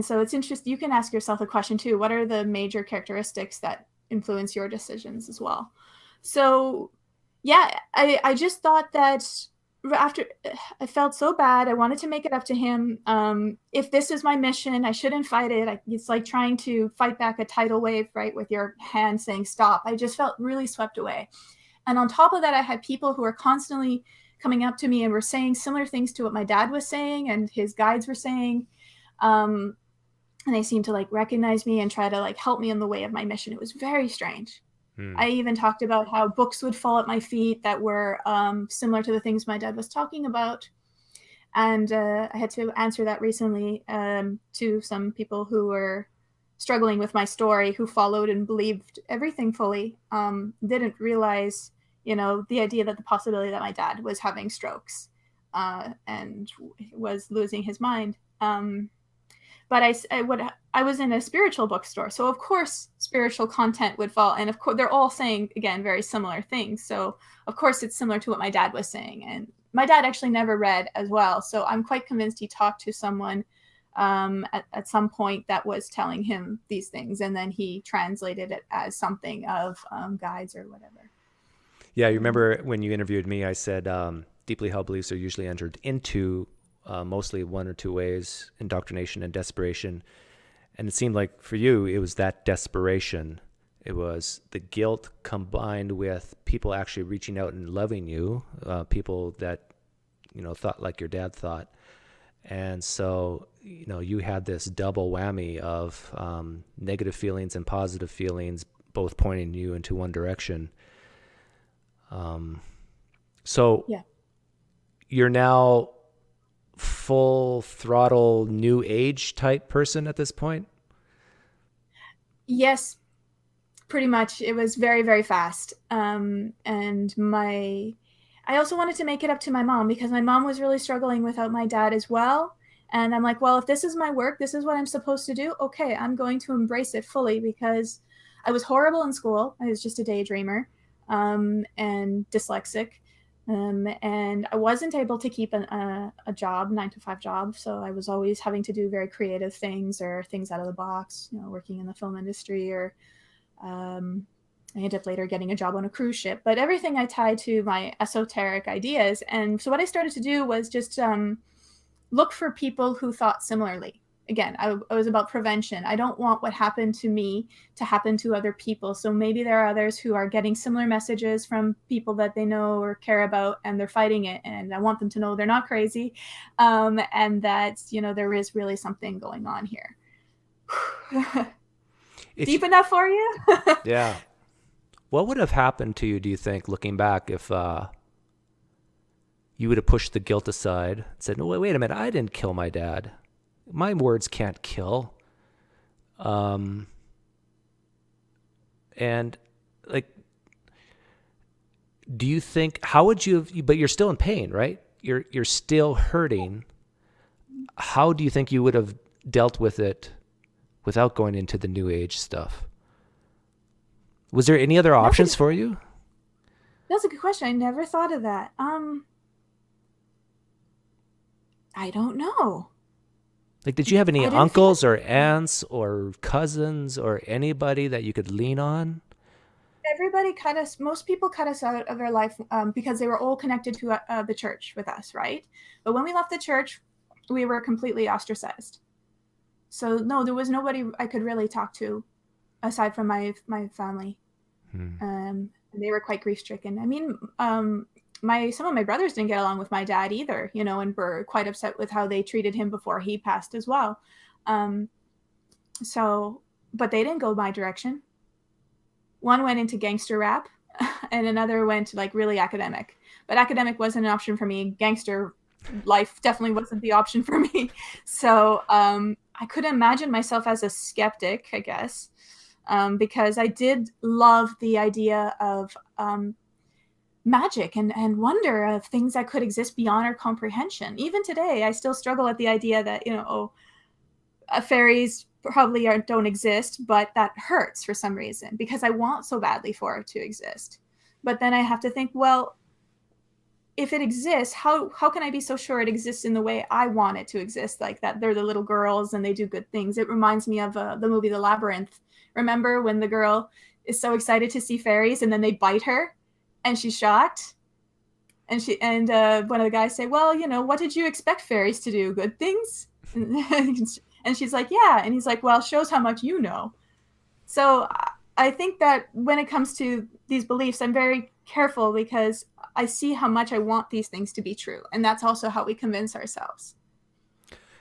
so it's interesting. You can ask yourself a question too. What are the major characteristics that influence your decisions as well? So yeah, I just thought that after I felt so bad, I wanted to make it up to him. If this is my mission, I shouldn't fight it. It's like trying to fight back a tidal wave, right? With your hand saying stop. I just felt really swept away. And on top of that, I had people who were constantly coming up to me and were saying similar things to what my dad was saying and his guides were saying. And they seemed to like recognize me and try to like help me in the way of my mission. It was very strange. I even talked about how books would fall at my feet that were similar to the things my dad was talking about. And I had to answer that recently to some people who were struggling with my story, who followed and believed everything fully, didn't realize, the idea that the possibility that my dad was having strokes and was losing his mind. But I was in a spiritual bookstore. So of course spiritual content would fall. And of course they're all saying, again, very similar things. So of course it's similar to what my dad was saying. And my dad actually never read as well. So I'm quite convinced he talked to someone at some point that was telling him these things. And then he translated it as something of guides or whatever. Yeah, you remember when you interviewed me, I said deeply held beliefs are usually entered into mostly one or two ways: indoctrination and desperation. And it seemed like for you, it was that desperation. It was the guilt combined with people actually reaching out and loving you, people that, thought like your dad thought. And so, you had this double whammy of negative feelings and positive feelings, both pointing you into one direction. So yeah. You're now full throttle new age type person at this point? Yes, pretty much. It was very, very fast. And I also wanted to make it up to my mom because my mom was really struggling without my dad as well. And I'm like, well, if this is my work, this is what I'm supposed to do. Okay, I'm going to embrace it fully because I was horrible in school. I was just a daydreamer and dyslexic. And I wasn't able to keep a job, 9-to-5 job. So I was always having to do very creative things or things out of the box, working in the film industry, or I ended up later getting a job on a cruise ship. But everything I tied to my esoteric ideas. And so what I started to do was just look for people who thought similarly. Again, I was about prevention. I don't want what happened to me to happen to other people. So maybe there are others who are getting similar messages from people that they know or care about, and they're fighting it. And I want them to know they're not crazy, and that, there is really something going on here. Deep enough for you? Yeah. What would have happened to you, do you think, looking back, if you would have pushed the guilt aside and said, no, wait a minute, I didn't kill my dad. My words can't kill. And like, do you think, how would you have, but you're still in pain, right? You're still hurting. How do you think you would have dealt with it without going into the new age stuff? Was there any other options for you? That's a good question. I never thought of that. I don't know. Like, did you have any uncles or aunts or cousins or anybody that you could lean on? everybody cut us, most people cut us out of their life because they were all connected to the church with us, right? But when we left the church, we were completely ostracized. So no, there was nobody I could really talk to aside from my family. And they were quite grief stricken. I mean, some of my brothers didn't get along with my dad either, you know, and were quite upset with how they treated him before he passed as well. Um, so, but they didn't go my direction. One went into gangster rap, and another went like really academic. But academic wasn't an option for me. Gangster life definitely wasn't the option for me. So I couldn't imagine myself as a skeptic, I guess, because I did love the idea of magic and wonder of things that could exist beyond our comprehension. Even today, I still struggle at the idea that, you know, fairies probably don't exist, but that hurts for some reason because I want so badly for it to exist. But then I have to think, well, if it exists, how can I be so sure it exists in the way I want it to exist? Like that they're the little girls and they do good things. It reminds me of the movie The Labyrinth. Remember when the girl is so excited to see fairies and then they bite her and she's shocked? And one of the guys say, well, you know, what did you expect fairies to do? Good things? And she's like, yeah. And he's like, well, shows how much you know. So I think that when it comes to these beliefs, I'm very careful because I see how much I want these things to be true. And that's also how we convince ourselves.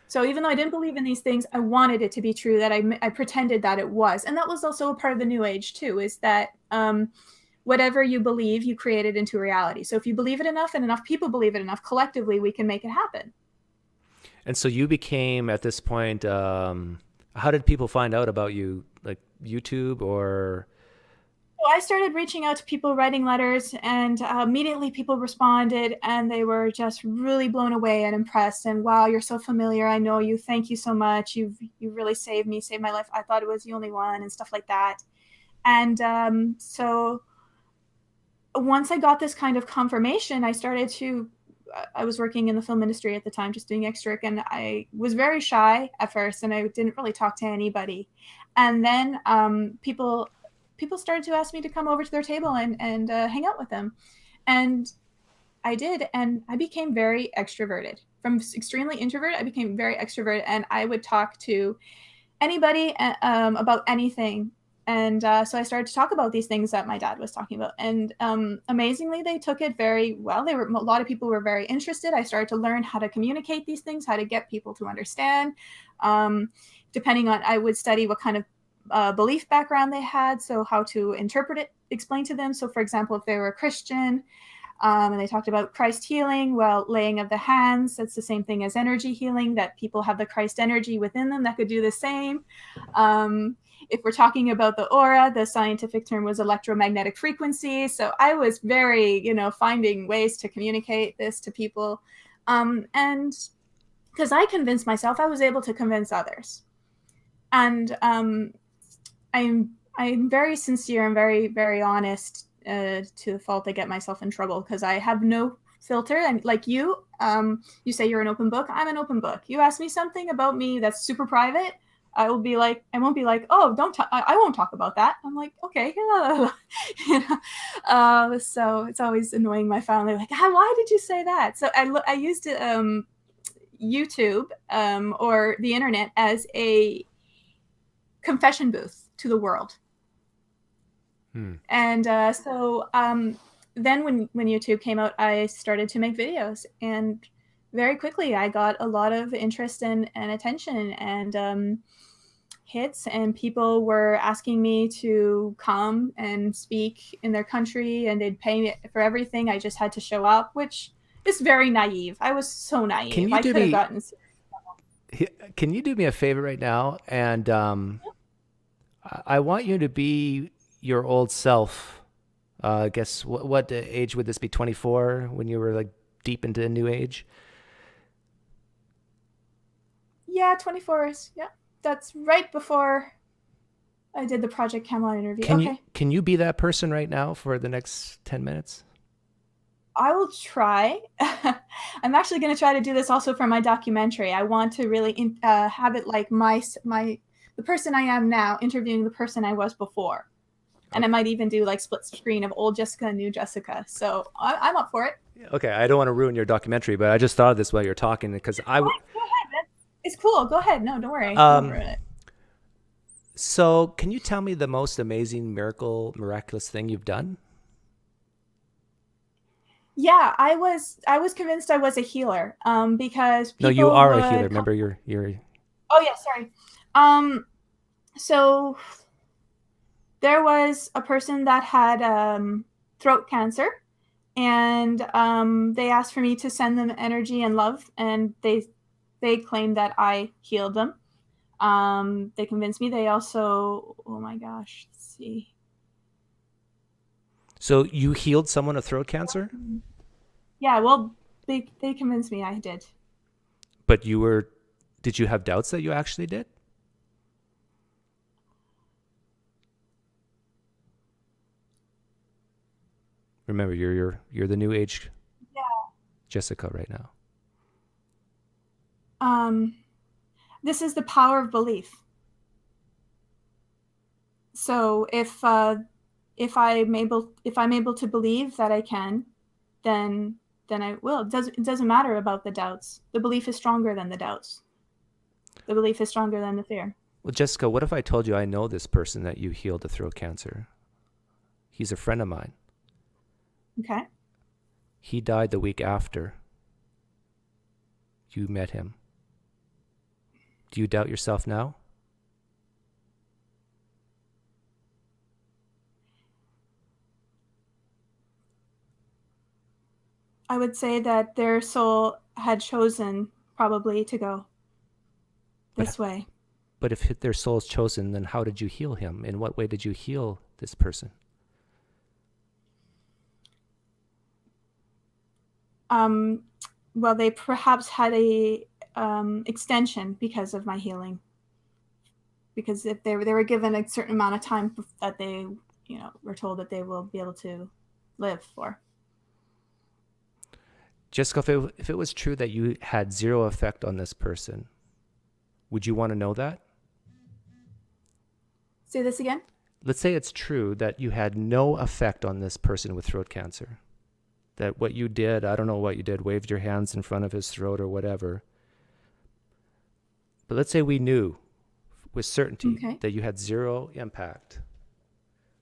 So even though I didn't believe in these things, I wanted it to be true, that I pretended that it was. And that was also a part of the New Age too, is that whatever you believe, you create it into reality. So if you believe it enough and enough people believe it enough, collectively, we can make it happen. And so you became, at this point, how did people find out about you? Like YouTube or? So I started reaching out to people, writing letters, and immediately people responded, and they were just really blown away and impressed. And wow, you're so familiar. I know you. Thank you so much. You really saved me, saved my life. I thought it was the only one, and stuff like that. And so once I got this kind of confirmation, I was working in the film industry at the time, just doing extra, and I was very shy at first, and I didn't really talk to anybody. And then people started to ask me to come over to their table and hang out with them, and I did, and I became very extroverted. From extremely introverted, I became very extroverted, and I would talk to anybody about anything. And so I started to talk about these things that my dad was talking about. And amazingly, they took it very well. A lot of people were very interested. I started to learn how to communicate these things, how to get people to understand. Depending on, I would study what kind of belief background they had, so how to interpret it, explain to them. So for example, if they were a Christian, and they talked about Christ healing, well, laying of the hands, that's the same thing as energy healing, that people have the Christ energy within them that could do the same. If we're talking about the aura, the scientific term was electromagnetic frequency. So I was very, finding ways to communicate this to people. And because I convinced myself, I was able to convince others. And I'm very sincere and very, very honest, to the fault I get myself in trouble, because I have no filter. And like you say you're an open book. I'm an open book. You ask me something about me that's super private, I won't be like, oh, I won't talk about that. I'm like, okay. So it's always annoying my family, like, why did you say that? So I used YouTube or the internet as a confession booth to the world. And so then when YouTube came out, I started to make videos, and very quickly I got a lot of interest and attention and hits, and people were asking me to come and speak in their country, and they'd pay me for everything. I just had to show up, which is very naive. I was so naive. I could have gotten. Can you do me a favor right now? And I want you to be your old self. I guess what age would this be? 24 when you were like deep into New Age? Yeah, 24 is, yeah. That's right before I did the Project Camelot interview. Can you be that person right now for the next 10 minutes? I will try. I'm actually going to try to do this also for my documentary. I want to really have it like the person I am now interviewing the person I was before. And I might even do like split screen of old Jessica and new Jessica. So I'm up for it. Okay, I don't want to ruin your documentary, but I just thought of this while you're talking because I would. Go ahead. It's cool. Go ahead. No, don't worry. I won't Um, ruin it. so, can you tell me the most amazing, miraculous thing you've done? Yeah, I was convinced I was a healer because No, you people are a healer. would come. Remember, you're. Oh yeah, sorry. Um, so there was a person that had throat cancer, and they asked for me to send them energy and love, and they claimed that I healed them. They convinced me. They also, oh my gosh, let's see. So you healed someone of throat cancer, Yeah, well, they convinced me I did. but you were. Did you have doubts that you actually did? Remember, you're the new age Yeah. Jessica right now. Um, this is the power of belief. So if I'm able to believe that I can, then I will. It doesn't matter about the doubts. The belief is stronger than the doubts. The belief is stronger than the fear. Well, Jessica, what if I told you I know this person that you healed of throat cancer? He's a friend of mine. Okay. He died the week after you met him. Do you doubt yourself now? I would say that their soul had chosen probably to go But this way. but if their soul's chosen, then how did you heal him? In what way did you heal this person? Um, well, they perhaps had a extension because of my healing. Because if they were given a certain amount of time that they were told that they will be able to live for. Jessica, if it was true that you had zero effect on this person, would you want to know that? Say this again. Let's say it's true that you had no effect on this person with throat cancer. That what you did, I don't know what you did, waved your hands in front of his throat or whatever. But let's say we knew with certainty that you had zero impact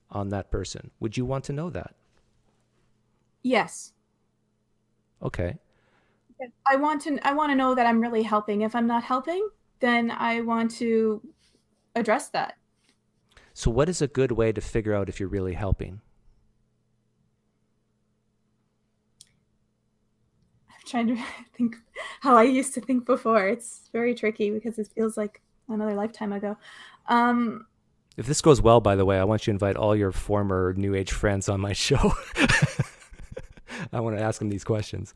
on that person. Would you want to know that? Yes. Okay. I want to know that I'm really helping. If I'm not helping, then I want to address that. So what is a good way to figure out if you're really helping? I'm trying to think how I used to think before. It's very tricky because it feels like another lifetime ago. If this goes well, by the way, I want you to invite all your former New Age friends on my show. I want to ask them these questions.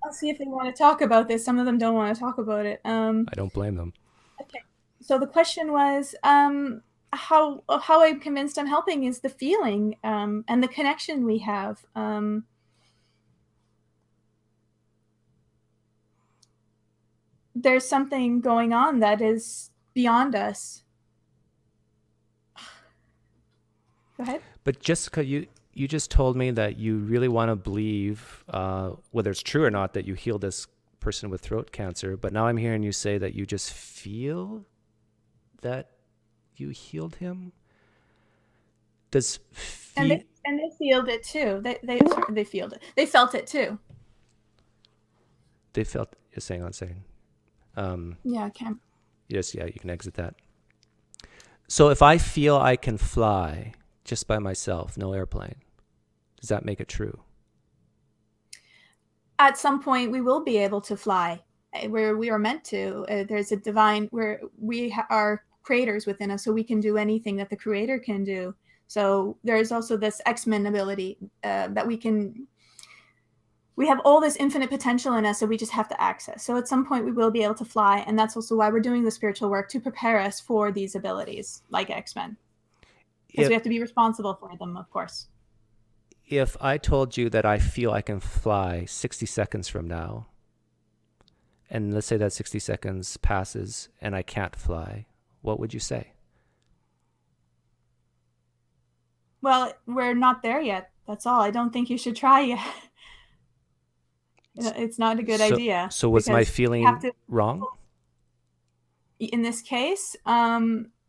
I'll see if they want to talk about this. Some of them don't want to talk about it. I don't blame them. Okay. So the question was, how I'm convinced I'm helping is the feeling and the connection we have. There's something going on that is beyond us. Go ahead. But Jessica, you just told me that you really want to believe, whether it's true or not, that you healed this person with throat cancer. But now I'm hearing you say that you just feel that you healed him. And they felt it too. They felt it. They felt it too. They felt. You're saying on saying. Yeah, Cam. Yes, yeah, you can exit that. So if I feel I can fly just by myself, no airplane, does that make it true? At some point, we will be able to fly where we are meant to. There's a divine where we are creators within us, so we can do anything that the creator can do. So there's also this X-Men ability that we have all this infinite potential in us, so we just have to access. So at some point we will be able to fly, and that's also why we're doing the spiritual work, to prepare us for these abilities like X-Men. Because we have to be responsible for them, of course. If I told you that I feel I can fly 60 seconds from now, and let's say that 60 seconds passes and I can't fly, what would you say? Well, we're not there yet. That's all. I don't think you should try yet. It's not a good So, idea so was my because you have feeling to, wrong? in this case,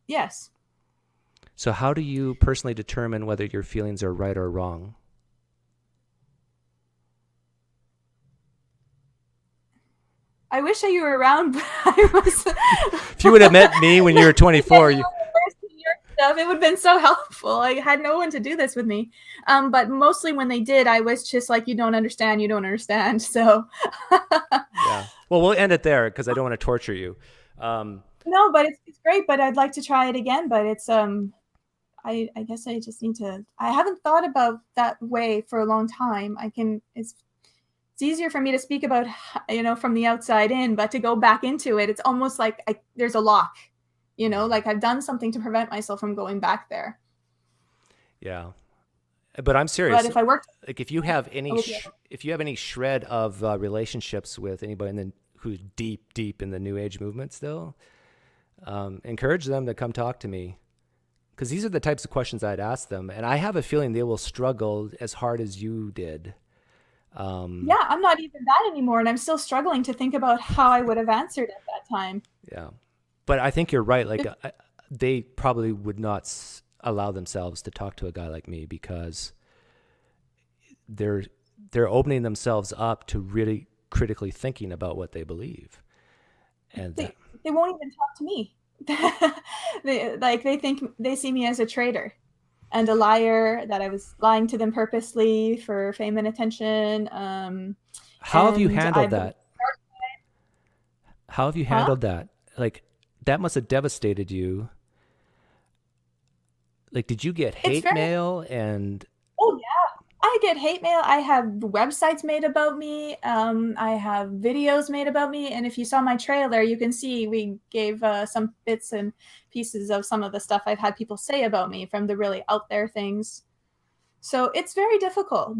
yes. So how do you personally determine whether your feelings are right or wrong? I wish that you were around, but I was. If you would have met me when you were 24, you, Stuff. It would have been so helpful. I had no one to do this with me. But mostly when they did, I was just like, you don't understand, you don't understand. So yeah. Well, we'll end it there because I don't want to torture you. no, but it's great. But I'd like to try it again. But it's I guess I just need to. I haven't thought about that way for a long time. I can. It's easier for me to speak about, from the outside in, but to go back into it, it's almost like there's a lock. Like I've done something to prevent myself from going back there. Yeah. But I'm serious. But if I worked, like if you have any shred of relationships with anybody who's deep in the New Age movement still, encourage them to come talk to me, because these are the types of questions I'd ask them, and I have a feeling they will struggle as hard as you did. Yeah, I'm not even that anymore, and I'm still struggling to think about how I would have answered at that time. Yeah, but I think you're right. Like they probably would not allow themselves to talk to a guy like me because they're opening themselves up to really critically thinking about what they believe, and they won't even talk to me. They see me as a traitor and a liar, that I was lying to them purposely for fame and attention. How have you handled that? How have you handled that? Like, that must have devastated you. Like, did you get hate mail and? Oh yeah, I get hate mail. I have websites made about me. I have videos made about me. And if you saw my trailer, you can see we gave some bits and pieces of some of the stuff I've had people say about me, from the really out there things. So it's very difficult.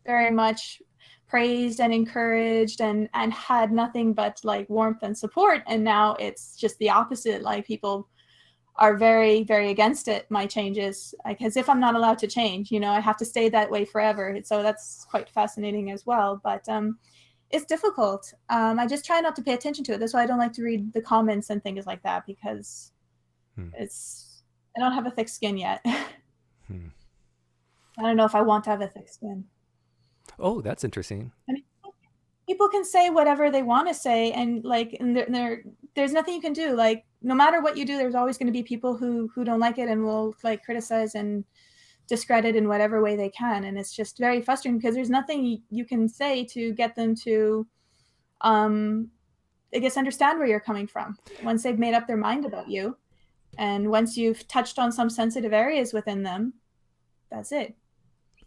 Very much praised and encouraged and had nothing but like warmth and support. And now it's just the opposite. Like people are very, very against it, my changes, like as if I'm not allowed to change. I have to stay that way forever. So that's quite fascinating as well. But it's difficult. I just try not to pay attention to it. That's why I don't like to read the comments and things like that, because I don't have a thick skin yet. I don't know if I want to have a thick skin. Oh, that's interesting. I mean, people can say whatever they want to say, and there's nothing you can do. Like no matter what you do, there's always going to be people who don't like it and will like criticize and discredit in whatever way they can. And it's just very frustrating because there's nothing you can say to get them to, I guess, understand where you're coming from once they've made up their mind about you. And once you've touched on some sensitive areas within them, that's it.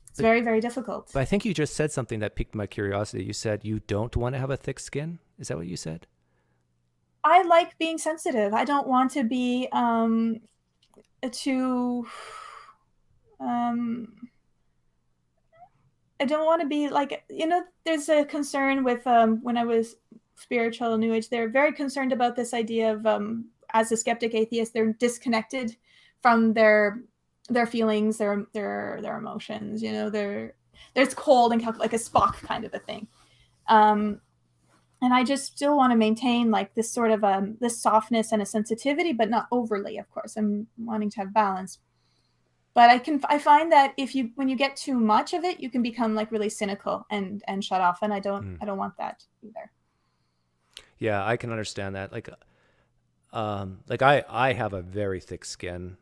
It's very, very difficult. But I think you just said something that piqued my curiosity. You said you don't want to have a thick skin. Is that what you said? I like being sensitive. I don't want to be too. I don't want to be like, there's a concern with when I was spiritual New Age. They're very concerned about this idea of as a skeptic atheist, they're disconnected from their feelings, their emotions. There's cold and like a Spock kind of a thing. And I just still want to maintain like this sort of this softness and a sensitivity, but not overly, of course. I'm wanting to have balance. But I find that when you get too much of it, you can become like really cynical and shut off. And I don't want that either. Yeah, I can understand that. Like I have a very thick skin.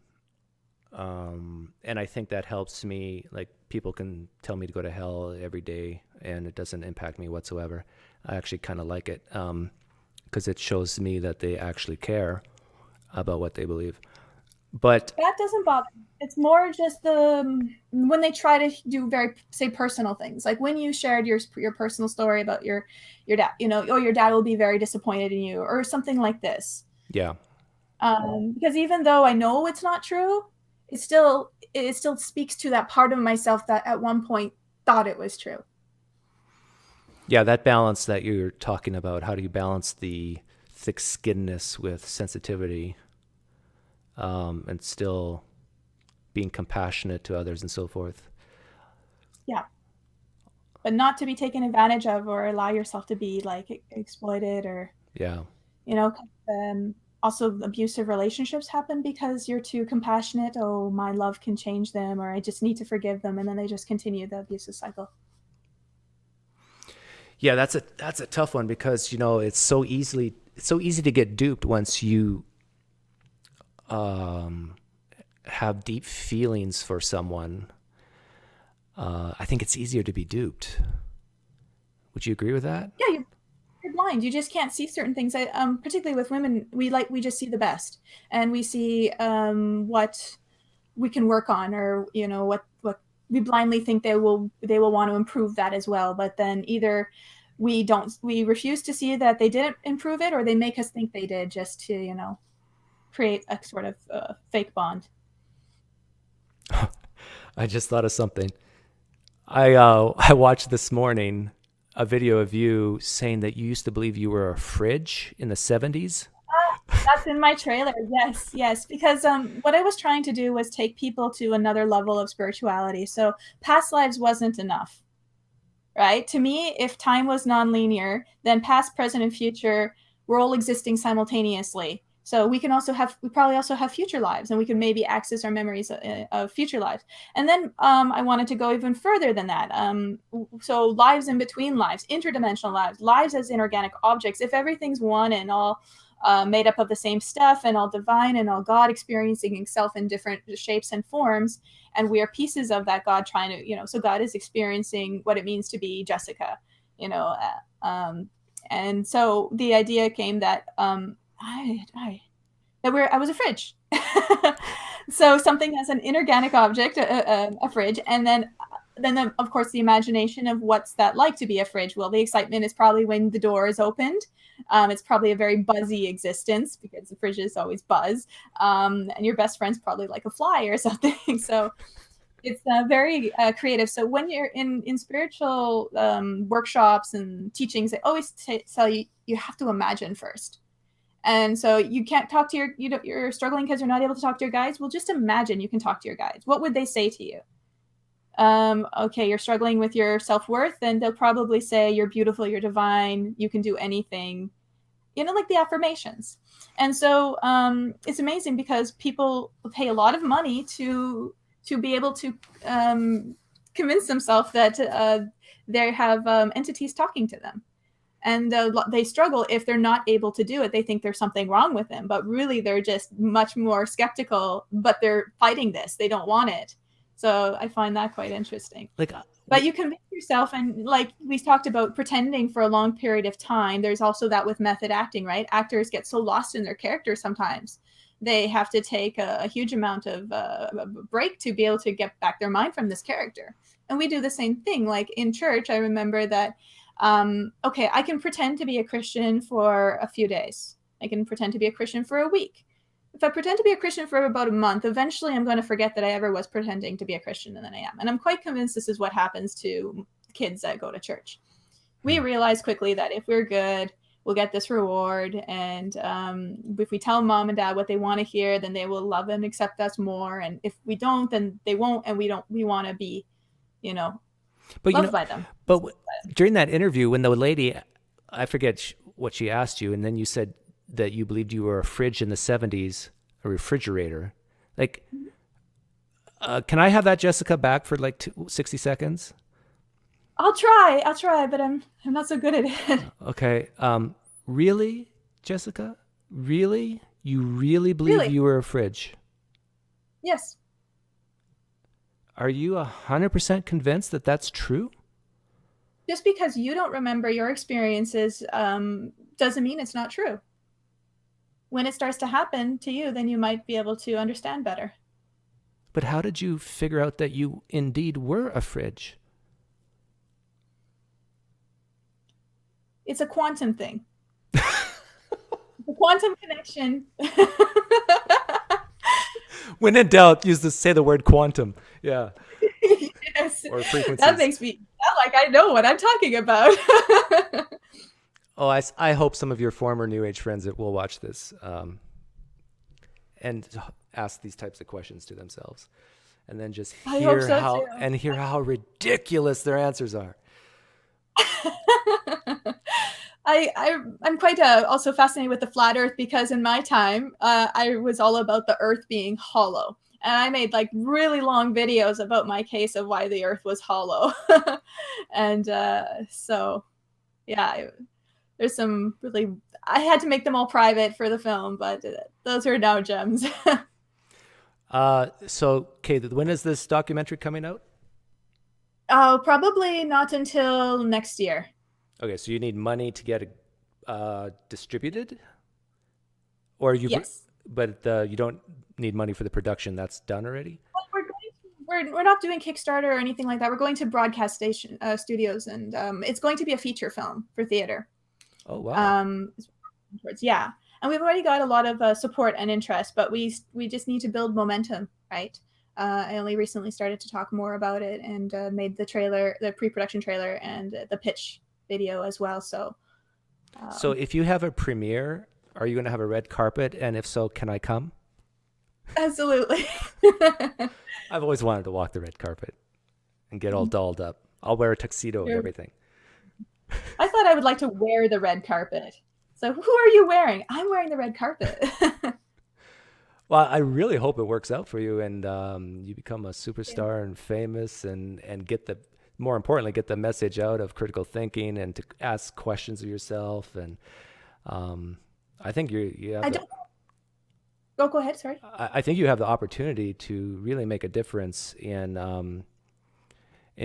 And I think that helps me. Like people can tell me to go to hell every day and it doesn't impact me whatsoever. I actually kind of like it because it shows me that they actually care about what they believe. But that doesn't bother me. It's more just when they try to do very, say, personal things. Like when you shared your personal story about your dad, your dad will be very disappointed in you or something like this. Yeah. Because even though I know it's not true, it still speaks to that part of myself that at one point thought it was true. Yeah, that balance that you're talking about, how do you balance the thick-skinnedness with sensitivity? and still being compassionate to others and so forth. Yeah. But not to be taken advantage of or allow yourself to be like exploited or, Yeah. you know, also abusive relationships happen because you're too compassionate. Oh, my love can change them, or I just need to forgive them. And then they just continue the abusive cycle. Yeah, that's a tough one because it's so easy to get duped once you have deep feelings for someone. I think it's easier to be duped. Would you agree with that? Yeah, you're blind. You just can't see certain things. Particularly with women, we just see the best, and we see what we can work on, or what we blindly think they will want to improve that as well. But then either we refuse to see that they didn't improve it, or they make us think they did just to create a sort of fake bond. I just thought of something. I watched this morning a video of you saying that you used to believe you were a fridge in the 70s. That's in my trailer. Yes, yes. Because what I was trying to do was take people to another level of spirituality. So past lives wasn't enough, right? To me, if time was nonlinear, then past, present, and future were all existing simultaneously. So we probably also have future lives, and we can maybe access our memories of future lives. And then I wanted to go even further than that. So lives in between lives, interdimensional lives, lives as inorganic objects. If everything's one and all made up of the same stuff and all divine and all God experiencing himself in different shapes and forms, and we are pieces of that God trying to, so God is experiencing what it means to be Jessica, you know, and so the idea came that I was a fridge. So something as an inorganic object, a fridge, and then of course the imagination of what's that like to be a fridge. Well, the excitement is probably when the door is opened. It's probably a very buzzy existence because the fridges always buzz, and your best friend's probably like a fly or something. So it's very creative. So when you're in spiritual workshops and teachings, they always tell you have to imagine first. And so you can't talk to you're struggling because you're not able to talk to your guides. Well, just imagine you can talk to your guides. What would they say to you? Okay, you're struggling with your self-worth, then they'll probably say you're beautiful, you're divine, you can do anything, like the affirmations. And so it's amazing because people pay a lot of money to be able to convince themselves that they have entities talking to them. And they struggle if they're not able to do it. They think there's something wrong with them, but really they're just much more skeptical, but they're fighting this. They don't want it. So I find that quite interesting. But you convince yourself, and like we talked about pretending for a long period of time, there's also that with method acting, right? Actors get so lost in their character sometimes. They have to take a huge amount of a break to be able to get back their mind from this character. And we do the same thing. Like in church, I remember that okay, I can pretend to be a Christian for a few days. I can pretend to be a Christian for a week. If I pretend to be a Christian for about a month, eventually I'm going to forget that I ever was pretending to be a Christian, and then I am. And I'm quite convinced this is what happens to kids that go to church. We realize quickly that if we're good, we'll get this reward. And if we tell mom and dad what they want to hear, then they will love and accept us more. And if we don't, then they won't. And we want to be, loved by them. But during that interview, when the lady, I forget what she asked you, and then you said that you believed you were a fridge in the 70s, a refrigerator. Like, can I have that, Jessica, back for like 60 seconds? I'll try, but I'm not so good at it. Okay. Really, Jessica? Really? You really believe you were a fridge? Yes. Are you 100% convinced that that's true? Just because you don't remember your experiences doesn't mean it's not true. When it starts to happen to you, then you might be able to understand better. But how did you figure out that you indeed were a fridge? It's a quantum thing. The quantum connection. When in doubt, say the word quantum. Yeah. Yes. Or frequencies. That makes me sound like I know what I'm talking about. Oh, I hope some of your former New Age friends that will watch this. And ask these types of questions to themselves, and then just I hope so hear how ridiculous their answers are. too. I'm quite also fascinated with the flat Earth because in my time, I was all about the Earth being hollow. And I made like really long videos about my case of why the Earth was hollow. And so, yeah, there's some really, I had to make them all private for the film, but those are now gems. So, okay, when is this documentary coming out? Oh, probably not until next year. Okay, so you need money to get it distributed, or Yes. but you don't need money for the production. That's done already. We're not doing Kickstarter or anything like that. We're going to broadcast station studios, and it's going to be a feature film for theater. Oh wow! Um, yeah, and we've already got a lot of support and interest, but we just need to build momentum, right? I only recently started to talk more about it and made the trailer, the pre-production trailer, and the pitch video as well. So, So if you have a premiere, are you going to have a red carpet? And if so, can I come? absolutely. I've always wanted to walk the red carpet and get all dolled up. I'll wear a tuxedo and everything. I thought I would like to wear the red carpet. So who are you wearing? I'm wearing the red carpet. Well, I really hope it works out for you and you become a superstar and famous and get the, more importantly, get the message out of critical thinking and to ask questions of yourself. And I think you have I don't. Oh, go ahead. Sorry. I think you have the opportunity to really make a difference in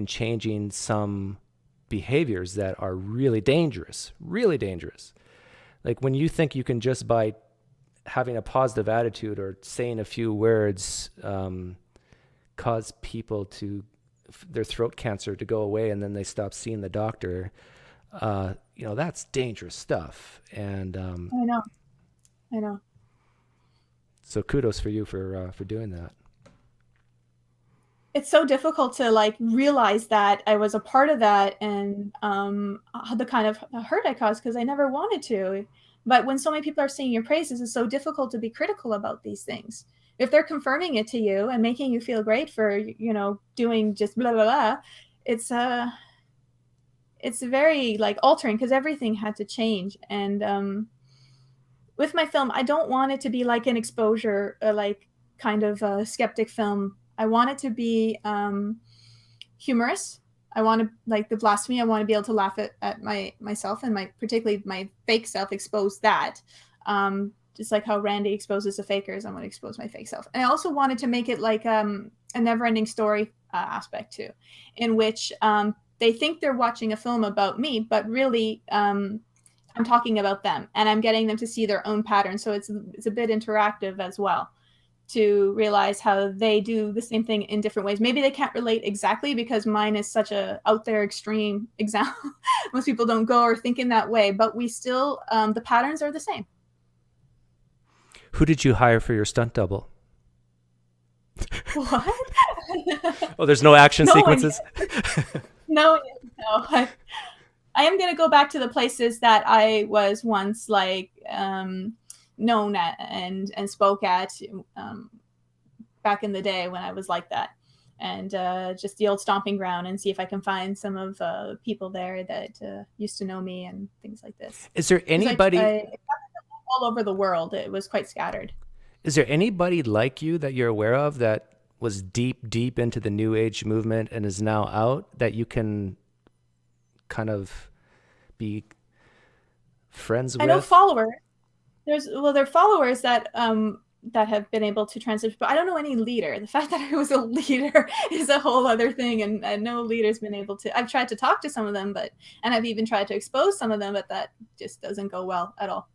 changing some behaviors that are really dangerous, really dangerous. Like when you think you can just by having a positive attitude or saying a few words cause people to their throat cancer to go away and then they stop seeing the doctor, that's dangerous stuff. And I know. so kudos for you for doing that. It's so difficult to like realize that I was a part of that and the kind of hurt I caused because I never wanted to. But when so many people are singing your praises, it's so difficult to be critical about these things. If they're confirming it to you and making you feel great for doing just blah blah blah, it's very like altering because everything had to change. And with my film, I don't want it to be like an exposure, like kind of a skeptic film. I want it to be humorous. I want to like the blasphemy. I want to be able to laugh at myself and particularly my fake self, expose that. Just like how Randy exposes the fakers, I'm going to expose my fake self. And I also wanted to make it like a never-ending story aspect too, in which they think they're watching a film about me, but really I'm talking about them and I'm getting them to see their own patterns. So it's a bit interactive as well, to realize how they do the same thing in different ways. Maybe they can't relate exactly because mine is such a out there extreme example. Most people don't go or think in that way, but we still, the patterns are the same. Who did you hire for your stunt double? What? Oh, there's no action sequences? No. I am going to go back to the places that I was once like, known at and spoke at back in the day when I was like that, and just the old stomping ground, and see if I can find some of people there that used to know me and things like this. Is there anybody all over the world? It was quite scattered. Is there anybody like you that you're aware of that was deep into the New Age movement and is now out that you can kind of be friends with? I know followers. There are followers that have been able to transition, but I don't know any leader. The fact that I was a leader is a whole other thing, and no leader's been able to. I've tried to talk to some of them, and I've even tried to expose some of them, but that just doesn't go well at all.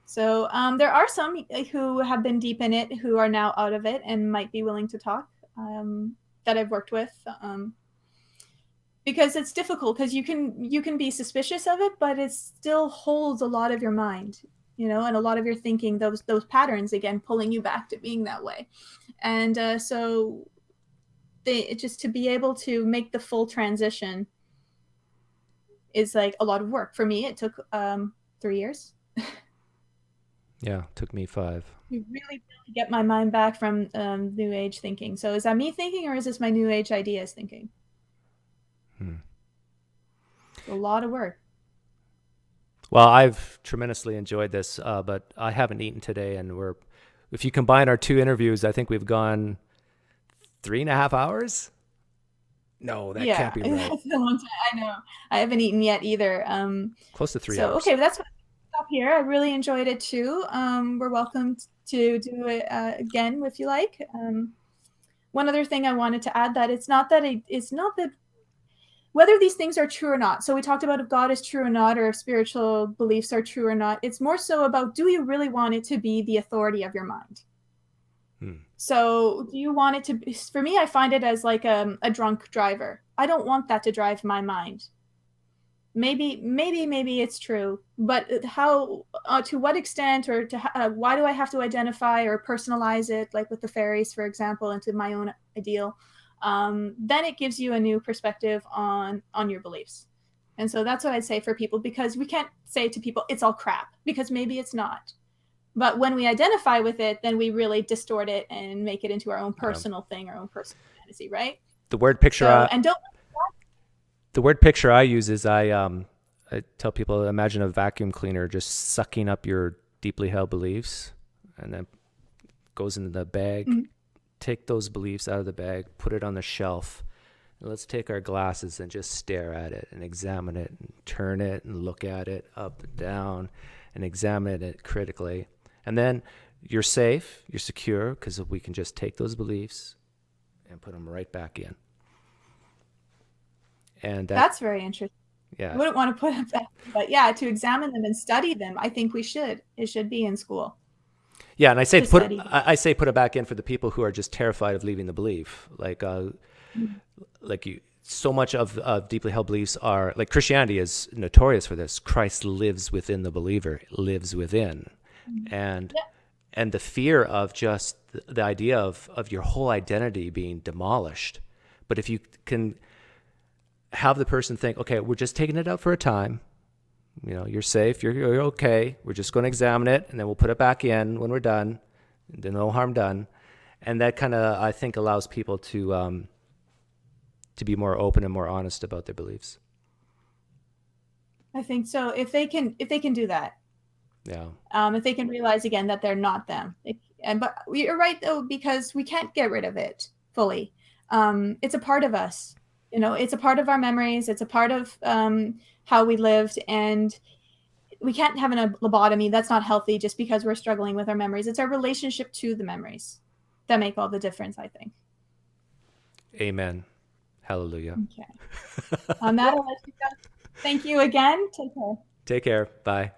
So there are some who have been deep in it who are now out of it and might be willing to talk, that I've worked with. Because it's difficult because you can be suspicious of it, but it still holds a lot of your mind, and a lot of your thinking, those patterns, again, pulling you back to being that way. And so just to be able to make the full transition is like a lot of work. For me, it took 3 years. Yeah, took me 5. You really get my mind back from New Age thinking. So is that me thinking, or is this my New Age ideas thinking? Hmm. It's a lot of work. Well, I've tremendously enjoyed this, but I haven't eaten today, and if you combine our 2 interviews, I think we've gone 3.5 hours. No, that can't Yeah, be right. that's a long time. I know. I haven't eaten yet either. Close to three So hours. okay, that's what stop here. I really enjoyed it too. We're welcome to do it again if you like. One other thing I wanted to add that it's not that whether these things are true or not. So we talked about if God is true or not, or if spiritual beliefs are true or not. It's more so about, do you really want it to be the authority of your mind? Hmm. So do you want it to be, for me, I find it as like a drunk driver. I don't want that to drive my mind. Maybe it's true, but how, to what extent, or to why do I have to identify or personalize it, like with the fairies, for example, into my own ideal? Then it gives you a new perspective on your beliefs. And so that's what I'd say for people, because we can't say to people it's all crap, because maybe it's not. But when we identify with it, then we really distort it and make it into our own Um, personal thing, our own personal fantasy, right? the word picture. So, and don't. The word picture I use is I tell people, imagine a vacuum cleaner just sucking up your deeply held beliefs, and then goes into the bag. Mm-hmm. Take those beliefs out of the bag, put it on the shelf. And let's take our glasses and just stare at it and examine it and turn it and look at it up and down and examine it critically. And then you're safe, you're secure, because we can just take those beliefs and put them right back in. And That's very interesting. I yeah, wouldn't want to put it back, but yeah, to examine them and study them, I think we should. It should be in school yeah. And I say to study them. I say put it back in for the people who are just terrified of leaving the belief, like you. So much of deeply held beliefs are like Christianity is notorious for this. Christ lives within the believer, lives within, and Yeah, and the fear of just the idea of your whole identity being demolished. But if you can have the person think, okay, we're just taking it out for a time. You're safe. You're okay. We're just going to examine it, and then we'll put it back in when we're done. There's no harm done, and that kind of, I think, allows people to be more open and more honest about their beliefs. I think so. If they can do that, Yeah. if they can realize again that they're not them, but you're right though, because we can't get rid of it fully. It's a part of us. It's a part of our memories. It's a part of how we lived, and we can't have a lobotomy. That's not healthy just because we're struggling with our memories. It's our relationship to the memories that make all the difference, I think. Amen. Hallelujah. Okay. On that, I'll let you go. Thank you again. Take care. Take care. Bye.